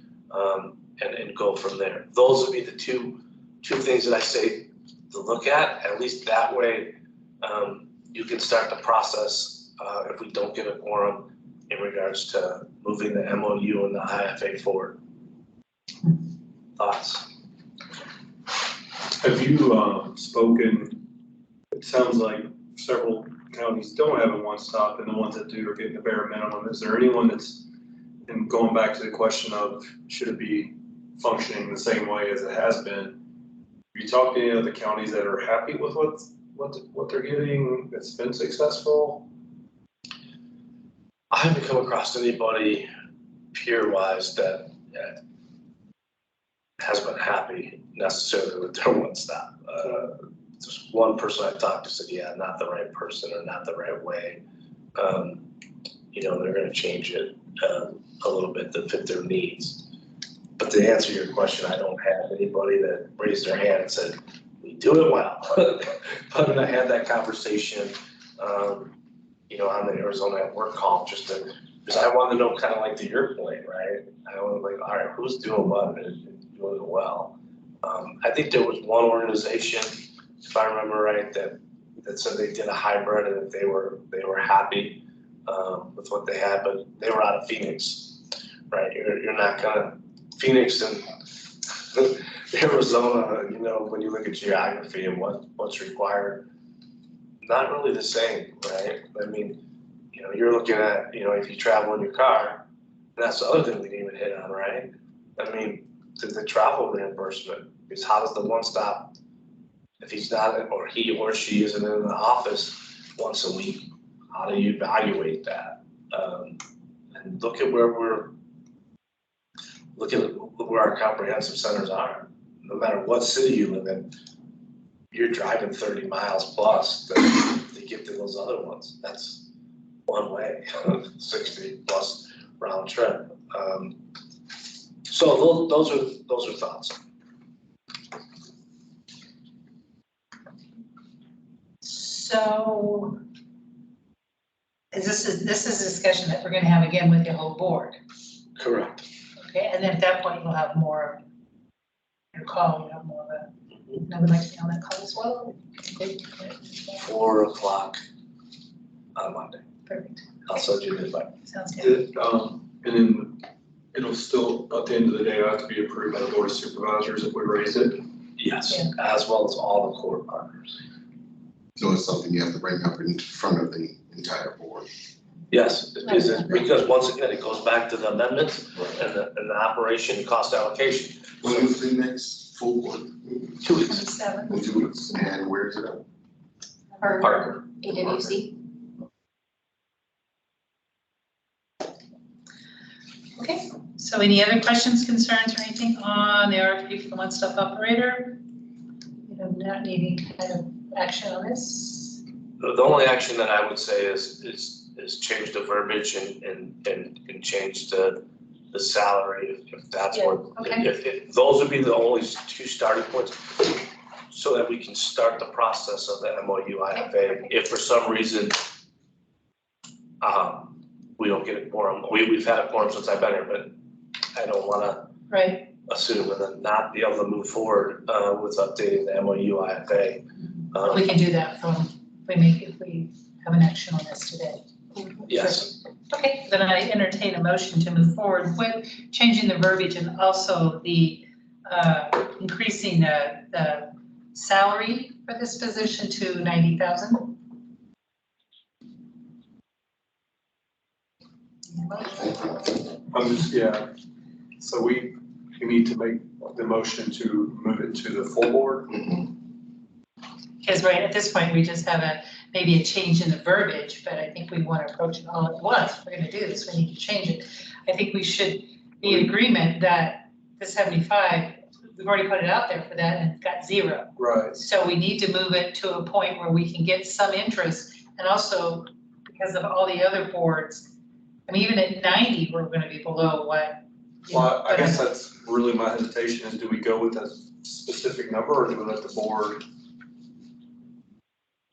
and go from there. Those would be the two things that I say to look at least that way. You can start the process if we don't get a quorum in regards to moving the MOU and the IFA forward. Thoughts? Have you spoken, it sounds like several counties don't have a one-stop, and the ones that do are getting the bare minimum. Is there anyone that's, and going back to the question of should it be functioning the same way as it has been, have you talked to any other counties that are happy with what they're getting, that's been successful? I haven't come across anybody peer-wise that has been happy necessarily with their one-stop. Just one person I talked to said, yeah, not the right person or not the right way. You know, they're gonna change it a little bit to fit their needs. But to answer your question, I don't have anybody that raised their hand and said, we do it well. But I had that conversation, you know, on the Arizona at Work call, just to, because I wanted to know kind of like to your point, right? I wanted like, all right, who's doing what and doing it well? I think there was one organization, if I remember right, that said they did a hybrid and that they were happy with what they had, but they were out of Phoenix, right? You're not gonna, Phoenix and Arizona, you know, when you look at geography and what's required, not really the same, right? I mean, you know, you're looking at, you know, if you travel in your car, and that's the other thing we didn't even hit on, right? I mean, the travel reimbursement is how does the one-stop, if he's not, or he or she isn't in the office once a week, how do you evaluate that? And look at where our comprehensive centers are. No matter what city you live in, you're driving 30 miles plus to get to those other ones. That's one way, 60 plus round trip. So those are thoughts. So this is a discussion that we're gonna have again with the whole board, Correct. okay? And then at that point, you'll have more, your call, you have more of a, I would like to be on that call as well. 4 o'clock on Monday. Perfect, I'll send you an invite. sounds good. And then it'll still, at the end of the day, have to be approved by the board of supervisors if we raise it. Yes, Yeah. as well as all the core partners. So it's something you have to bring up in front of the entire board. Yes, because once again, it goes back to the amendments and the operation and cost allocation. When is the next full board? 2 weeks. 27. In 2 weeks, and where is it at? Parker. AWC. Okay, so any other questions, concerns, or anything on the RFP for the one-stop operator? You know, not needing kind of action on this? The only action that I would say is change the verbiage and change the salary if that's Yeah, what, okay. if those would be the only 2 starting points. So that we can start the process of the MOU IFA. If for some reason, we don't get a quorum, we've had a quorum since I've been here, but I don't wanna Right, assume and then not be able to move forward with updating the MOU IFA. we can do that from, if we have an action on this today. Yes. Okay, then I entertain a motion to move forward with changing the verbiage and also the increasing the salary for this position to 90,000. So we need to make the motion to move it to the full board. Because right at this point, we just have maybe a change in the verbiage, but I think we want to approach it all at once. If we're going to do this, we need to change it. I think we should be in agreement that the 75, we've already put it out there for that and got 0. Right. So we need to move it to a point where we can get some interest, and also because of all the other boards, I mean, even at 90, we're going to be below what. Well, I guess that's really my hesitation is, do we go with a specific number or do we let the board?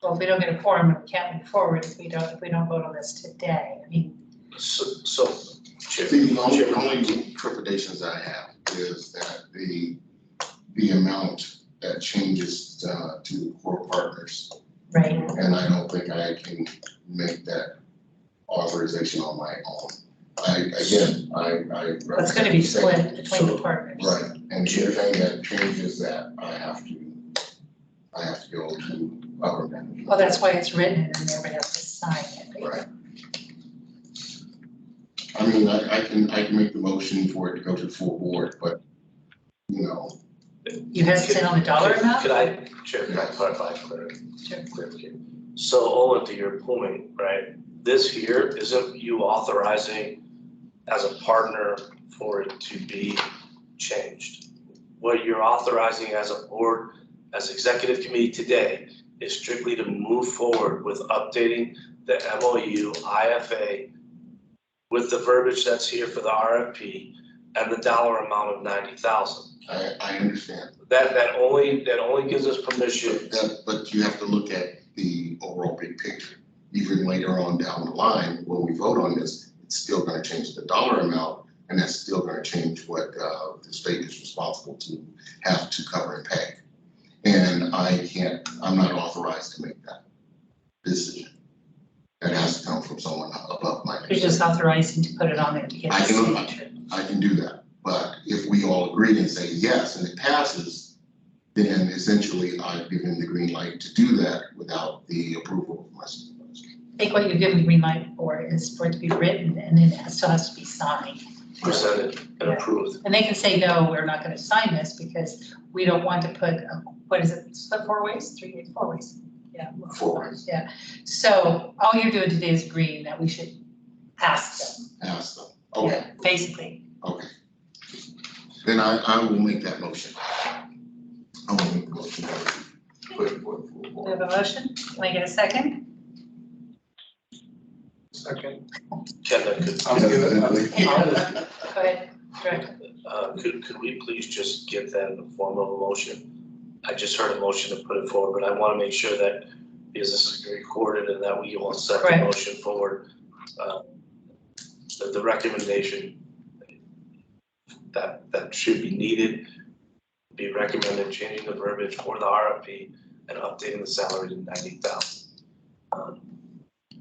Well, if we don't get a quorum, we can't move forward if we don't vote on this today. I mean, So, Chair. See, the only trepidations I have is that the amount that changes to the core partners. right, And I don't think I can make that authorization on my own. Again, it's going to be split between the partners. Right, and anything that changes that, I have to go to government. Well, that's why it's written and everybody has to sign it. Right. I mean, I can make the motion for it to go to the full board, but, you know, You hesitate on the dollar amount? Chair, can I clarify for Sure. clarification? So Owen, to your point, right, this here isn't you authorizing as a partner for it to be changed. What you're authorizing as a board, as executive committee today, is strictly to move forward with updating the MOU IFA with the verbiage that's here for the RFP and the dollar amount of 90,000. I understand. That only gives us permission. But you have to look at the overall big picture. Even later on down the line, when we vote on this, it's still gonna change the dollar amount, and that's still gonna change what the state is responsible to have to cover and pay. And I'm not authorized to make that decision. That has to come from someone above my. You're just authorizing to put it on there to get the signature. I can do that, but if we all agree and say yes and it passes, then essentially I've given the green light to do that without the approval of my supervisor. I think what you've given the green light for is for it to be written and then it still has to be signed. Presented and approved. And they can say, no, we're not gonna sign this because we don't want to put, what is it, split 4 ways, 3 ways, 4 ways? Yeah. 4 ways. Yeah, so all you're doing today is agreeing that we should ask them. Ask them. Okay, Yeah, basically. okay. Then I will make that motion. I will make the motion. Put it for the full Do we board. have a motion? Can I get a second? Second. Ken, could, I'm good. Go ahead, Director. could we please just get that in the form of a motion? I just heard a motion to put it forward, but I want to make sure that, because this is recorded and that we will set the Correct. motion forward, that the recommendation that should be needed, be recommended changing the verbiage for the RFP and updating the salary to 90,000.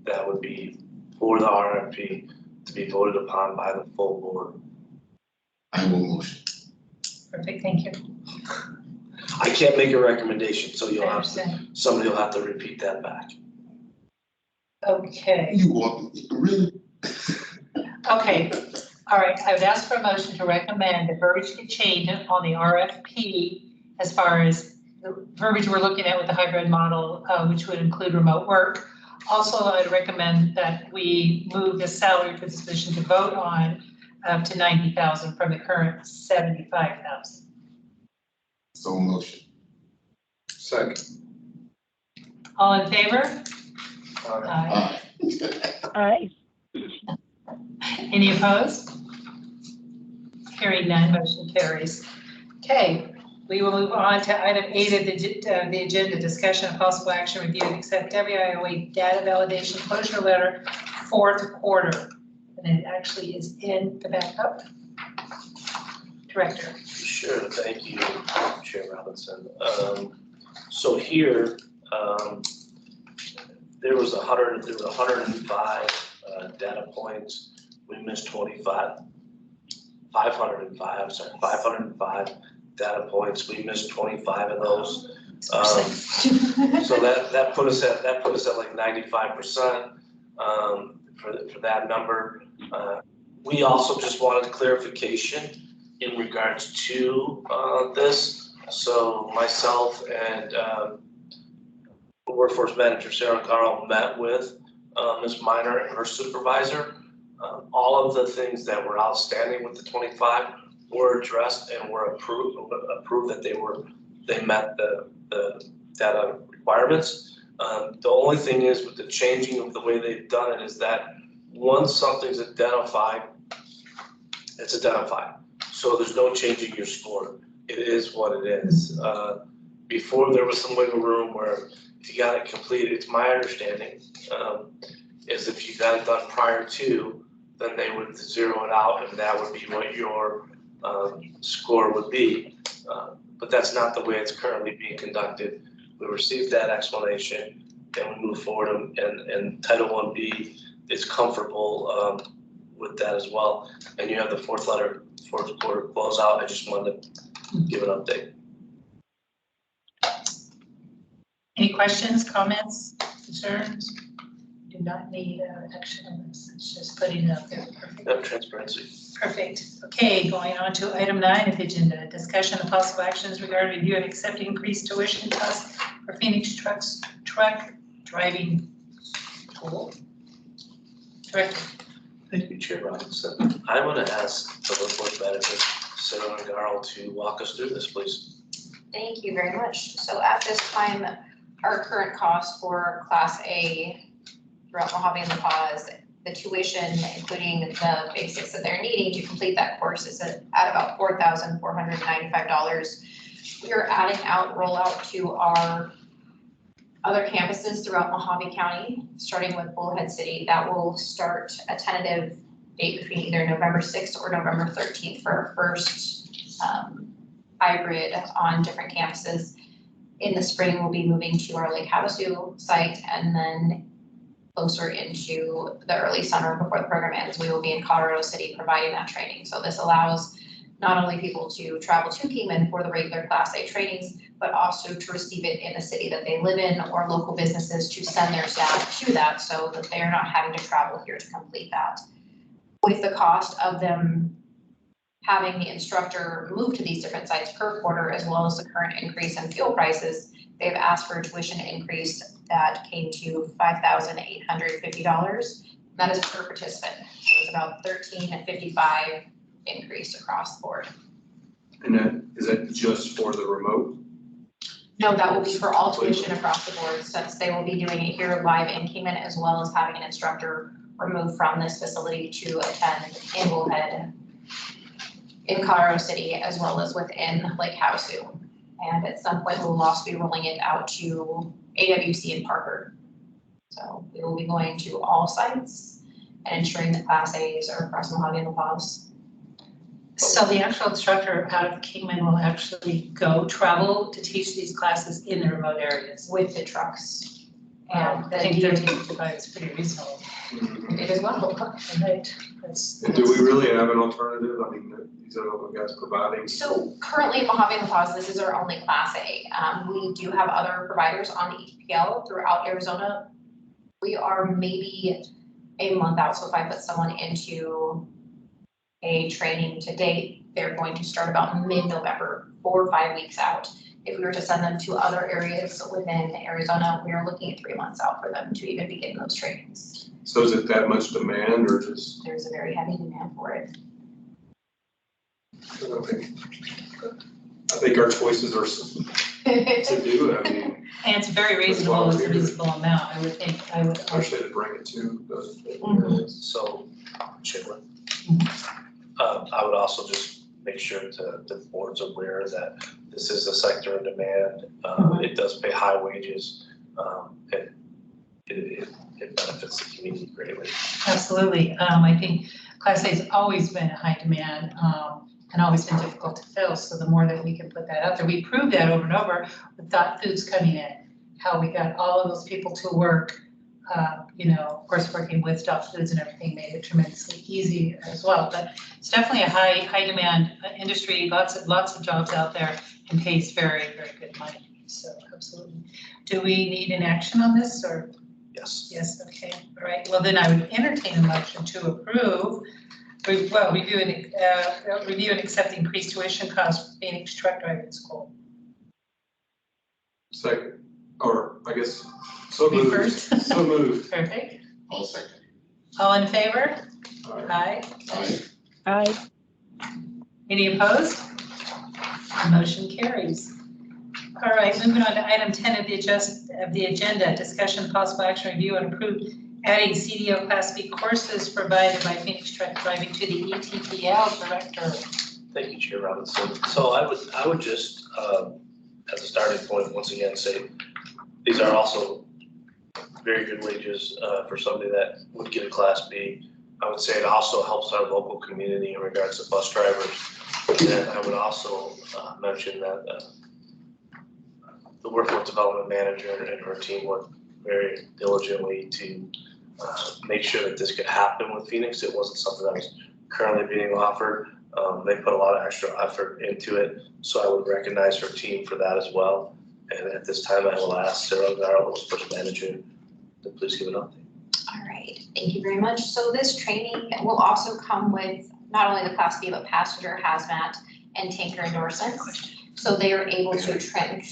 That would be for the RFP to be voted upon by the full board. I will motion. Perfect, thank you. I can't make a recommendation, so I understand. somebody will have to repeat that back. Okay, You want, really? okay, all right, I would ask for a motion to recommend the verbiage get changed on the RFP as far as the verbiage we're looking at with the hybrid model, which would include remote work. Also, I'd recommend that we move the salary for this position to vote on to 90,000 from the current 75,000. So motion. Second. All in favor? Aye. Aye. Aye. Any opposed? Hearing none, motion carries. Okay, we will move on to item 8 of the agenda, discussion of possible action, review and accept WIOA data validation closure letter, 4th quarter. And it actually is in the backup. Director. Sure, thank you, Chair Robinson. So here, there was 105 data points. We missed 505 data points. We missed 25 of those. So that put us at like 95% for that number. We also just wanted clarification in regards to this. So myself and workforce manager Sarah Carl met with Ms. Miner and her supervisor. All of the things that were outstanding with the 25 were addressed and were approved that they met the data requirements. The only thing is with the changing of the way they've done it is that once something's identified, it's identified. So there's no changing your score. It is what it is. Before there was some wiggle room where if you got it completed, it's my understanding, is if you got it done prior to, then they would zero it out and that would be what your score would be. But that's not the way it's currently being conducted. We received that explanation and we move forward and Title 1B is comfortable with that as well. And you have the fourth quarter closeout. I just wanted to give an update. Any questions, comments, concerns? Do not need action on this. It's just putting it out there. Perfect. No transparency. Perfect. Okay, going on to item 9 of the agenda. Discussion of possible actions regarding review and accepting increased tuition costs for Phoenix truck driving school. Director. Thank you, Chair Robinson. I'm going to ask the workforce manager, Sarah Garl, to walk us through this, please. Thank you very much. So at this time, our current cost for Class A throughout Mojave and La Paz, the tuition, including the basics that they're needing to complete that course, is at about $4,495. We are adding rollout to our other campuses throughout Mojave County, starting with Bullhead City. That will start a tentative date between either November 6th or November 13th for our first hybrid on different campuses. In the spring, we'll be moving to our Lake Havasu site, and then closer into the early summer before the program ends, we will be in Colorado City providing that training. So this allows not only people to travel to Kingman for the regular Class A trainings, but also to receive it in the city that they live in, or local businesses to send their staff to that so that they're not having to travel here to complete that. With the cost of them having the instructor move to these different sites per quarter, as well as the current increase in fuel prices, they've asked for a tuition increase that came to $5,850. That is per participant. So it's about $1,355 increase across the board. And is that just for the remote? No, that will be for all tuition across the board, since they will be doing it here live in Kingman, as well as having an instructor removed from this facility to attend in Bullhead, in Colorado City, as well as within Lake Havasu. And at some point, we will also be rolling it out to AWC in Parker. So we will be going to all sites and ensuring that Class A's are across Mojave and La Paz. So the actual instructor out of Kingman will actually travel to teach these classes in the remote areas With the trucks. and I think 1355 is pretty reasonable. It is well. Right. And do we really have an alternative? I mean, these other guys providing. So currently in Mojave and La Paz, this is our only Class A. We do have other providers on the EPL throughout Arizona. We are maybe a month out, so if I put someone into a training to date, they're going to start about mid-November, 4 or 5 weeks out. If we were to send them to other areas within Arizona, we are looking at 3 months out for them to even begin those trainings. So is it that much demand or just? There's a very heavy demand for it. I think our choices are to do it. I mean, And it's very reasonable, it's a reasonable amount, I would think, especially to bring it to the. So, Chairman, I would also just make sure the board's aware that this is a sector in demand. It does pay high wages. It benefits the community greatly. Absolutely. I think Class A has always been a high demand and always been difficult to fill. So the more that we can put that out there, we proved that over and over with Dot Foods coming in, how we got all of those people to work Of course, working with Stop Foods and everything made it tremendously easy as well. But it's definitely a high demand industry, lots of jobs out there, and pays very, very good money. So absolutely. Do we need an action on this, or? Yes. Yes, okay, all right. Well, then I would entertain a motion to approve. Review and accept the increased tuition costs for Phoenix Truck Driving School. Second, or I guess, so Me moved. first. So moved. Perfect. I'll second. All in favor? All right. Aye. Aye. Aye. Any opposed? Motion carries. All right, moving on to item 10 of the agenda, discussion, possible action, review, and approve adding CDL Class B courses provided by Phoenix Truck Driving to the ETPL director. Thank you, Chair Robinson. So I would just, as a starting point, once again, say, these are also very good wages for somebody that would get a Class B. I would say it also helps our local community in regards to bus drivers. And I would also mention that the workforce development manager and her team worked very diligently to make sure that this could happen with Phoenix. It wasn't something that was currently being offered. They put a lot of extra effort into it, so I would recognize her team for that as well. And at this time, I will ask Sarah Garland, Workforce Manager, to please give an update. All right, thank you very much. So this training will also come with not only the Class B, but passenger hazmat and tanker endorsements. So they are able to train.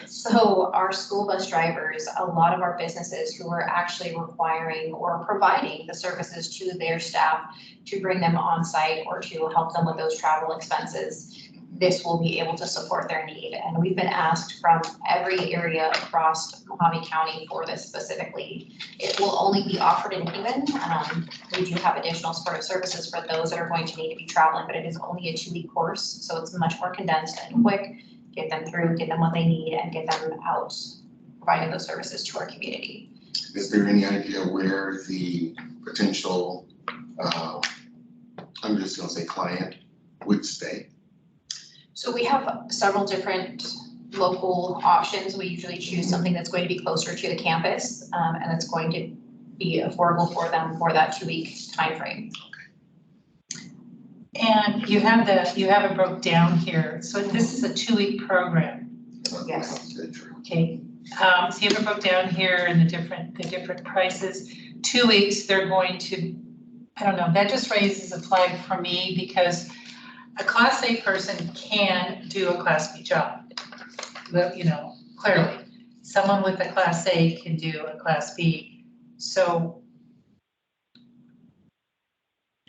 So our school bus drivers, a lot of our businesses who are actually requiring or providing the services to their staff to bring them on site or to help them with those travel expenses, this will be able to support their need. And we've been asked from every area across Mojave County for this specifically. It will only be offered in Kingman. We do have additional supportive services for those that are going to need to be traveling, but it is only a 2-week course. So it's much more condensed and quick. Get them through, get them what they need, and get them out providing those services to our community. Is there any idea where the potential, I'm just gonna say client would stay? So we have several different local options. We usually choose something that's going to be closer to the campus, and it's going to be affordable for them for that 2-week timeframe. And you have it broke down here. So this is a 2-week program. Yes. Okay, so you have it broke down here and the different prices. 2 weeks, they're going to, I don't know, that just raises a flag for me because a Class A person can do a Class B job. But, clearly, someone with a Class A can do a Class B. So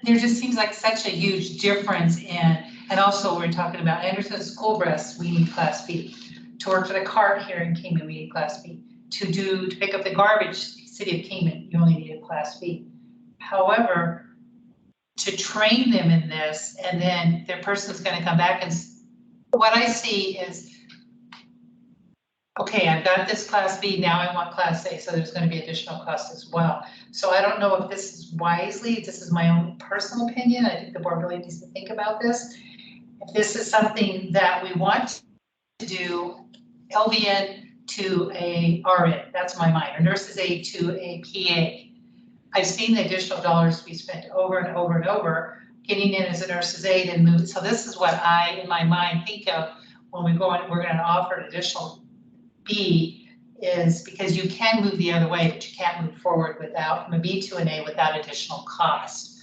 there just seems like such a huge difference and also we're talking about Anderson School Bus, we need Class B. To work for the cart here in Kingman, we need Class B. To pick up the garbage, City of Kingman, you only need a Class B. However, to train them in this and then their person's gonna come back and what I see is, okay, I've got this Class B, now I want Class A, so there's gonna be additional cost as well. So I don't know if this is wisely, this is my own personal opinion, I think the board really needs to think about this. If this is something that we want to do, LVN to a RN, that's my mind, or nurse's aide to a PA. I've seen the additional dollars be spent over and over and over, getting in as a nurse's aide and move. So this is what I, in my mind, think of when we go on, we're gonna offer an additional B, is because you can move the other way, but you can't move forward without, from a B to an A without additional cost.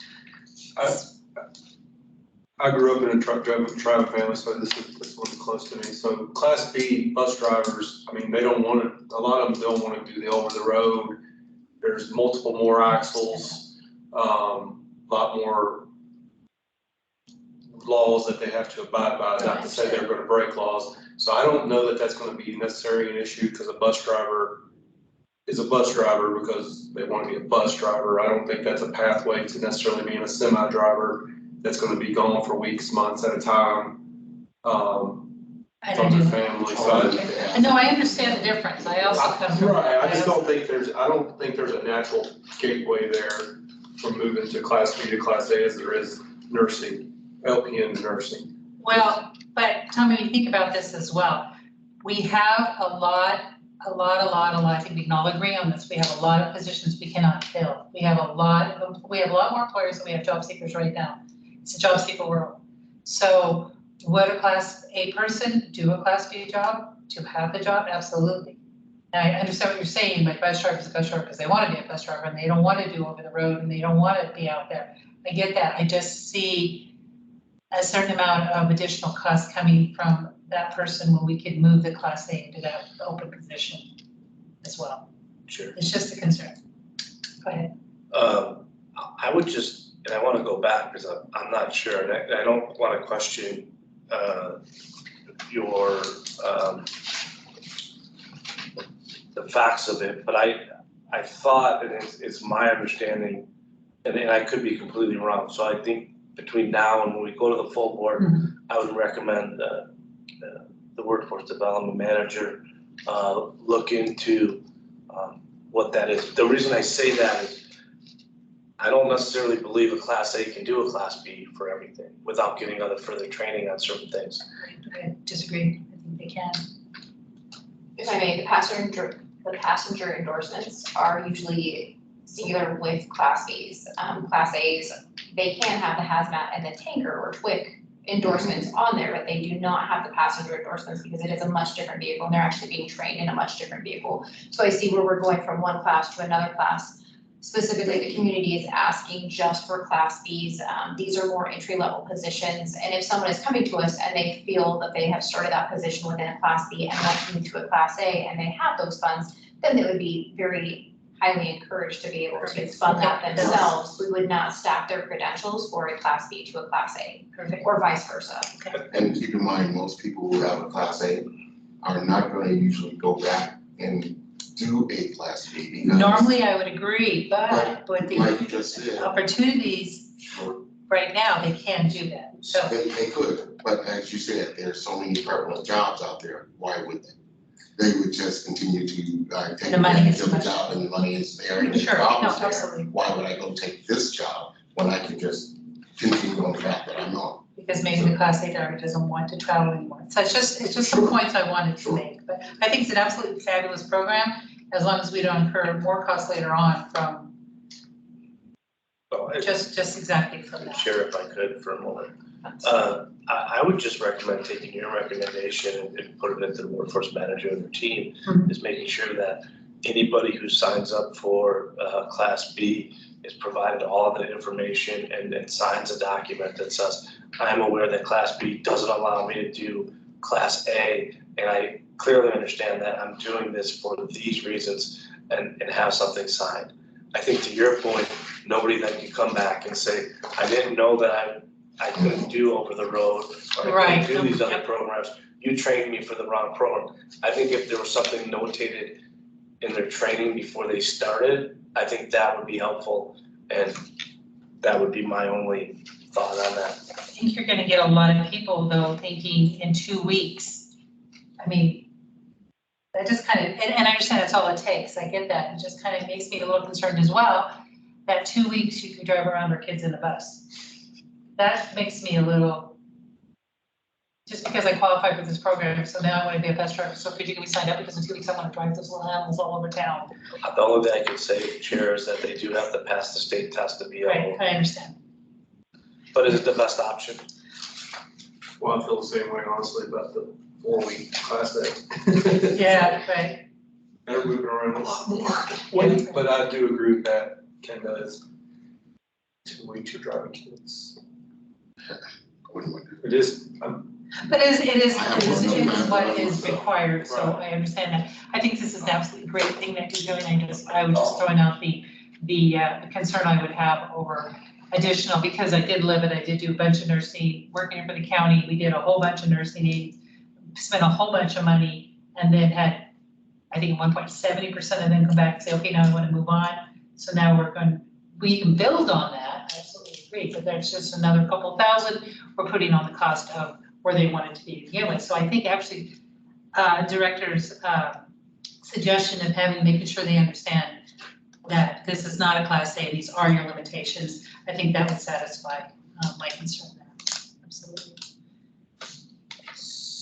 I grew up in a truck driving family, so this one's close to me. So Class B bus drivers, I mean, they don't want to, a lot of them don't want to do the over the road. There's multiple more axles, a lot more laws that they have to abide by, not to say they're going to break laws. So I don't know that that's going to be necessarily an issue because a bus driver is a bus driver because they want to be a bus driver. I don't think that's a pathway to necessarily being a semi driver that's going to be gone for weeks, months at a time from their family. So No, I understand the difference. I also come from. Right, I don't think there's a natural gateway there from moving to Class B to Class A as there is nursing, LPN nursing. Well, but Tommy, when you think about this as well, we have a lot I think we can all agree on this. We have a lot of positions we cannot fill. We have a lot more employers than we have job seekers right now. It's a job seeker world. So would a Class A person do a Class B job to have the job? Absolutely. And I understand what you're saying, like bus driver is a bus driver because they want to be a bus driver and they don't want to do over the road and they don't want to be out there. I get that. I just see a certain amount of additional cost coming from that person when we could move the Class A into that open position as well. Sure. It's just a concern. Go ahead. I would just, and I want to go back because I'm not sure, and I don't want to question your the facts of it, but I thought, and it's my understanding, and I could be completely wrong, so I think between now and when we go to the full board, I would recommend the workforce development manager look into what that is. The reason I say that is I don't necessarily believe a Class A can do a Class B for everything without getting other further training on certain things. I disagree. I think they can. If I may, the passenger endorsements are usually singular with Class Bs. Class As, they can have the hazmat and the tanker or TWIC endorsements on there, but they do not have the passenger endorsements because it is a much different vehicle and they're actually being trained in a much different vehicle. So I see where we're going from one class to another class. Specifically, the community is asking just for Class Bs. These are more entry-level positions. And if someone is coming to us and they feel that they have started that position within a Class B and want to move to a Class A and they have those funds, then they would be very highly encouraged to be able to fund that themselves. We would not stack their credentials for a Class B to a Class A, Perfect. or vice versa. And keep in mind, most people who have a Class A are not gonna usually go back and do a Class B because. Normally, I would agree, but with Like you the just said, opportunities sure, right now, they can do that. So they could, but as you said, there's so many prevalent jobs out there, why would they? They would just continue to take The money advantage is of the much- job and the money is there and the Sure, job no, is there. absolutely. Why would I go take this job when I can just continue on the track that I'm on? because maybe the Class A driver doesn't want to travel anymore. So it's just some points I wanted to make. But I think it's an absolutely fabulous program, as long as we don't incur more costs later on from Well, just exactly from that. Chair, if I could for a moment. I would just recommend taking your recommendation and putting it to the workforce manager and their team, is making sure that anybody who signs up for Class B is provided all the information and then signs a document that says, I'm aware that Class B doesn't allow me to do Class A, and I clearly understand that I'm doing this for these reasons, and have something signed. I think to your point, nobody then can come back and say, I didn't know that I couldn't do over the road, or I couldn't do these other programs. You trained me for the wrong program. I think if there was something notated in their training before they started, I think that would be helpful, and that would be my only thought on that. I think you're gonna get a lot of people though thinking in 2 weeks. I mean, that just kind of, and I understand that's all it takes, I get that, it just kind of makes me a little concerned as well, that 2 weeks you can drive around our kids in the bus. That makes me a little, just because I qualify for this program, so now I want to be a bus driver, so could you get me signed up, because in 2 weeks I want to drive those little animals all over town. The only thing I can say, Chair, is that they do have to pass the state test to be Right, able, I understand. but is it the best option? Well, I feel the same way honestly about the 4-week Class A. Yeah, right. They're moving around a lot more. But I do agree with that, Ken does. 2 weeks you're driving kids. Wouldn't want to. It is, But it is what is required, so I understand that. I think this is an absolutely great thing that you're doing, I was just throwing out the concern I would have over additional, because I did do a bunch of nursing, working for the county, we did a whole bunch of nursing aides, spent a whole bunch of money, and then had, I think at one point, 70% of them come back and say, okay, now I want to move on. So now we can build on that, I absolutely agree, but there's just another couple thousand we're putting on the cost of where they want it to be to begin with. So I think actually, director's suggestion of making sure they understand that this is not a Class A, these are your limitations, I think that would satisfy my concern there, absolutely.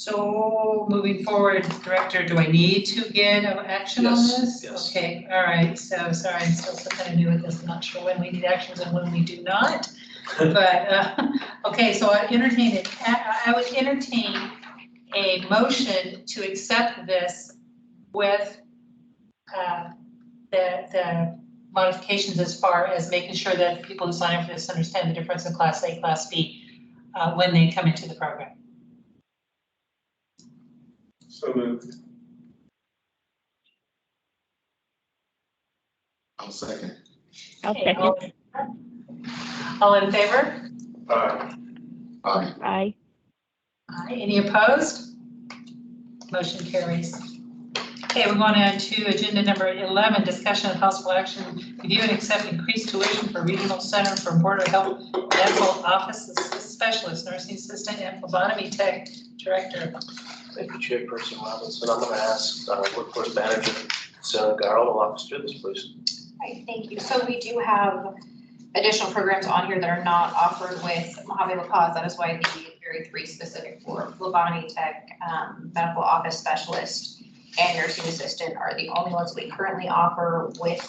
So moving forward, Director, do I need to get action on Yes, this? yes. Okay, all right, so sorry, I'm still so kind of new at this, I'm not sure when we need actions and when we do not. But, okay, so I would entertain a motion to accept this with the modifications as far as making sure that the people who sign up for this understand the difference in Class A, Class B when they come into the program. So moved. I'll second. I'll Okay, second. all in favor? Aye. Aye. Aye. Aye. Any opposed? Motion carries. Okay, we're going on to agenda number 11, discussion of possible action, review and accept increased tuition for Regional Center for Board of Health Medical Office Specialist, Nursing Assistant, and Phlebotomy Tech Director. Thank you, Chairperson Robinson. I'm going to ask Workforce Manager Sarah Garl to walk us through this, please. Right, thank you. So we do have additional programs on here that are not offered with Mojave La Paz. That is why the Area 3 specific for phlebotomy tech, medical office specialist, and nursing assistant are the only ones we currently offer with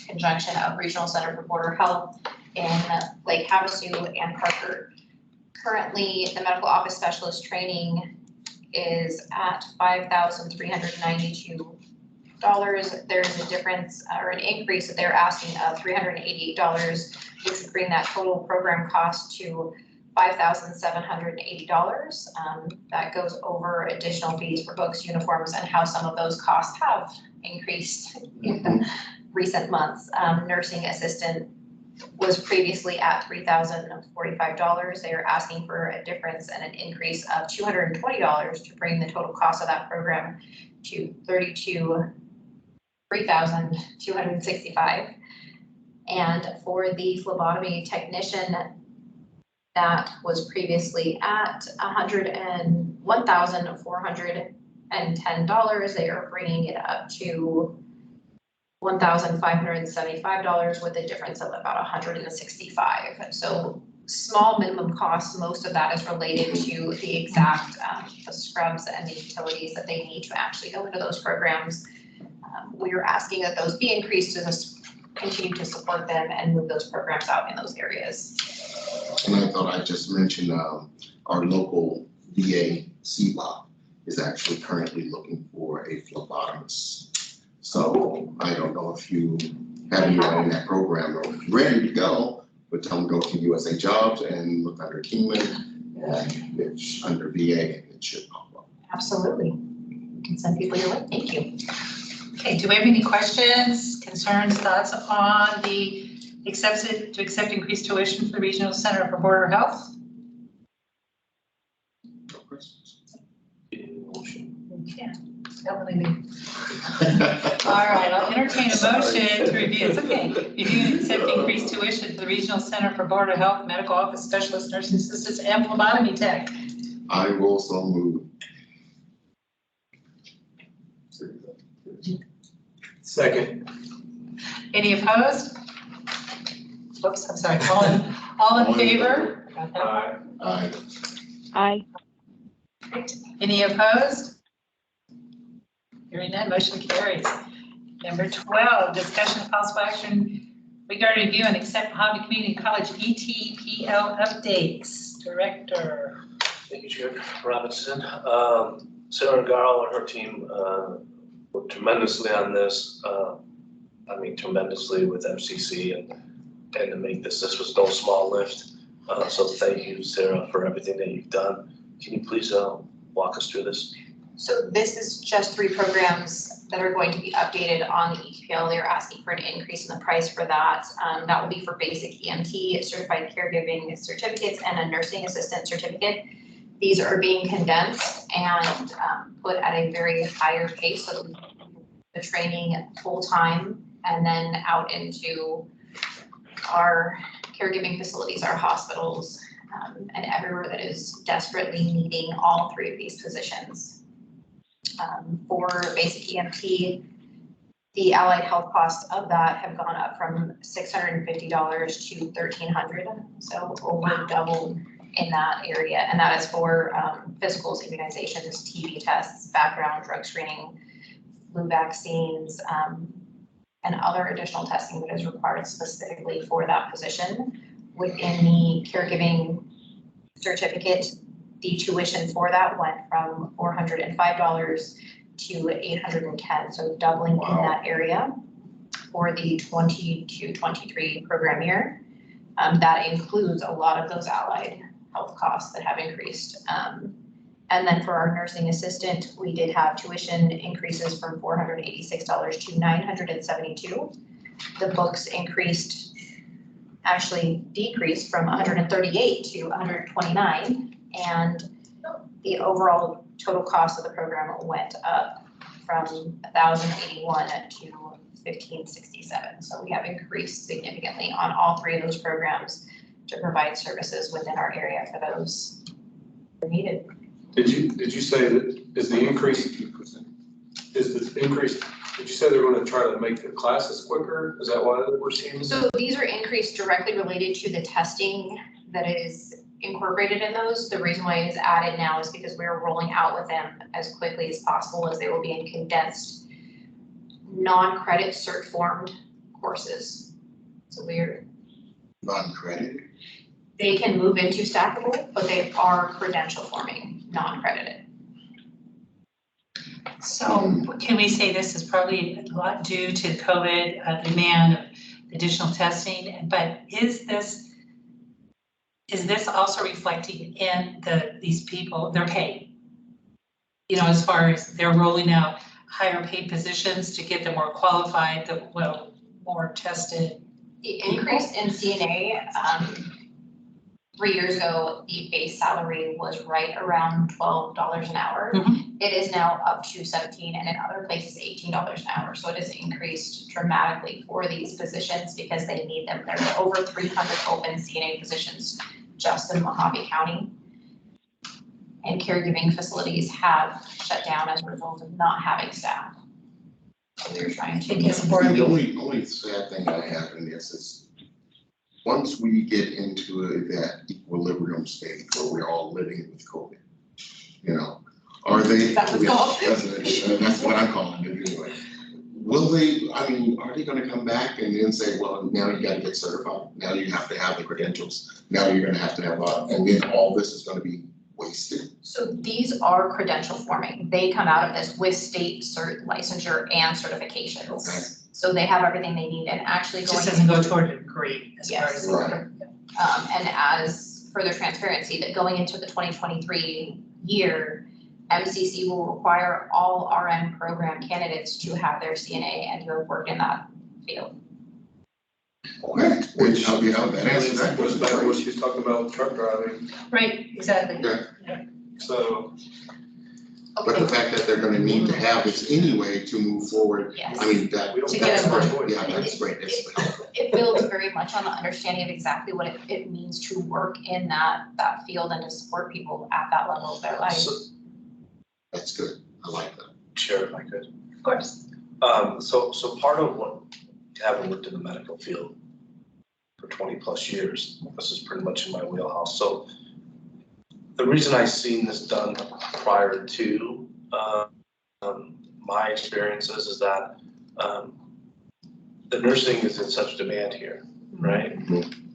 conjunction of Regional Center for Border Health in Lake Havasu and Parker. Currently, the medical office specialist training is at $5,392. There's a difference or an increase that they're asking of $388, which would bring that total program cost to $5,780. That goes over additional fees for books, uniforms, and how some of those costs have increased in the recent months. Nursing assistant was previously at $3,045. They are asking for a difference and an increase of $220 to bring the total cost of that program to $3,265. And for the phlebotomy technician, that was previously at $1,410. They are bringing it up to $1,575 with a difference of about $165. So small minimum costs, most of that is related to the exact the scrubs and the utilities that they need to actually go into those programs. We are asking that those be increased to continue to support them and move those programs out in those areas. And I thought I just mentioned our local VA CBOP is actually currently looking for a phlebotomist. So I don't know if you have anyone in that program or ready to go, but tell them go to USA Jobs and look under Kingman and it's under VA and it should pop up. Absolutely. You can send people your way. Thank you. Okay, do we have any questions, concerns, thoughts on the to accept increased tuition for the Regional Center for Border Health? No questions. Motion. Yeah, definitely me. All right, I'll entertain a motion to review, it's okay, review and accept increased tuition for the Regional Center for Border Health Medical Office Specialist, Nursing Assistants, and Phlebotomy Tech. I will so move. Second. Any opposed? Whoops, I'm sorry, all in favor? Got that? Aye. Aye. Any opposed? Hearing none, motion carries. Number 12, discussion of possible action regarding review and accept Mojave Community College ETPL updates. Director. Thank you, Chair Robinson. Sarah Garl and her team worked tremendously on this. Tremendously with MCC and to make this was no small lift. So thank you, Sarah, for everything that you've done. Can you please walk us through this? So this is just 3 programs that are going to be updated on the ETPL. They're asking for an increase in the price for that. That will be for basic EMT, certified caregiving certificates, and a nursing assistant certificate. These are being condensed and put at a very higher pace, so the training full-time and then out into our caregiving facilities, our hospitals, and everywhere that is desperately needing all 3 of these positions. For basic EMT, the allied health costs of that have gone up from $650 to $1,300, so over double in that area, and that is for physicals, immunizations, TB tests, background drug screening, flu vaccines, and other additional testing that is required specifically for that position. Within the caregiving certificate, the tuition for that went from $405 to $810, so doubling in Wow. that area for the 22-23 program year. That includes a lot of those allied health costs that have increased. And then for our nursing assistant, we did have tuition increases from $486 to $972. The books decreased from 138 to 129, and the overall total cost of the program went up from 1,081 to 1,567. So we have increased significantly on all three of those programs to provide services within our area for those who are needed. Did you say that did you say they're gonna try to make the classes quicker? Is that why we're seeing this? So these are increased directly related to the testing that is incorporated in those. The reason why it is added now is because we're rolling out with them as quickly as possible, as they will be in condensed, non-credit cert formed courses. So Non-credited? they can move into stackable, but they are credential forming, non-credited. So can we say this is probably a lot due to COVID demand of additional testing, but is this also reflecting in these people, their pay? You know, as far as they're rolling out higher paid positions to get them more qualified, more tested. The increase in CNA, 3 years ago, the base salary was right around $12 an hour. Mhm. It is now up to 17, and in other places, $18 an hour. So it has increased dramatically for these positions because they need them. There are over 300 open CNA positions just in Mojave County. And caregiving facilities have shut down as a result of not having staff. So we're trying to. The only sad thing I have in this is, once we get into that equilibrium stage where we're all living with COVID, you know, are they? That's what it's called. That's what I'm calling it anyway. Are they gonna come back and then say, well, now you gotta get certified, now you have to have the credentials, now you're gonna have to have, and then all this is gonna be wasted? So these are credential forming. They come out of this with state licensure and certifications. Okay. So they have everything they need, and actually It going. just doesn't go toward a degree as far Yes. as. Right. And as further transparency, that going into the 2023 year, MCC will require all RN program candidates to have their CNA and to have worked in that field. Okay, which, you know, that answers that Was question. that what she was talking about, truck driving? Right, exactly. So, But the fact that they're gonna need to have this anyway to move forward, Yes. I mean, that, we don't To have get a that's choice. great, yeah, that's great, that's helpful. It builds very much on the understanding of exactly what it means to work in that field and to support people at that level of their life. So, That's good, I like that. Chair, if I could. Of course. So part of what, having worked in the medical field for 20+ years, this is pretty much in my wheelhouse. So the reason I seen this done prior to my experiences is that the nursing is in such demand here, right?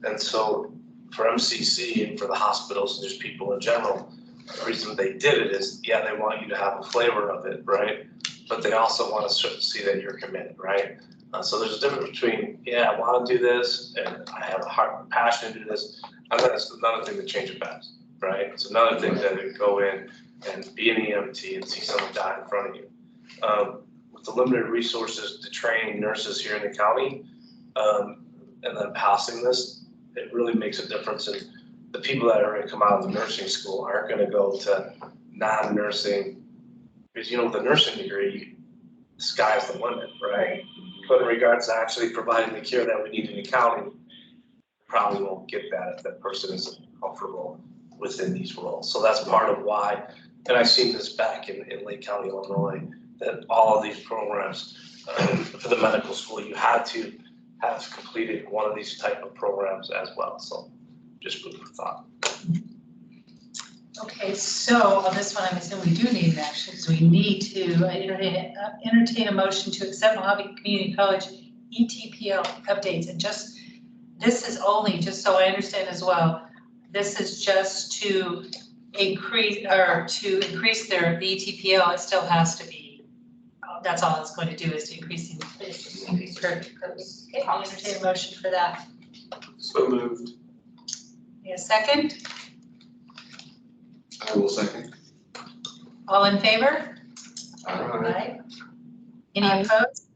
And so for MCC and for the hospitals and just people in general, the reason they did it is, yeah, they want you to have a flavor of it, right? But they also want to see that you're committed, right? So there's a difference between, yeah, I want to do this and I have a heart, passion to do this, and then it's another thing to change it fast, right? It's another thing to go in and be an EMT and see someone die in front of you. With the limited resources to train nurses here in the county, and then passing this, it really makes a difference. And the people that are going to come out of the nursing school aren't going to go to non-nursing, because you know, with a nursing degree, the sky's the limit, right? But in regards to actually providing the care that we need in the county, probably won't get that if that person isn't comfortable within these roles. So that's part of why, and I've seen this back in Lake County, Illinois, that all of these programs for the medical school, you had to have completed one of these type of programs as well. So just food for thought. Okay, so on this one, I'm assuming we do need an action, because we need to entertain a motion to accept Mojave Community College ETPL updates, and this is only, just so I understand as well, this is just to increase their, the ETPL, it still has to be, that's all it's going to do, is to increase the. Perfect. Okay, I'll entertain a motion for that. So moved. Need a second? I will second. All in favor? Aye. Any opposed?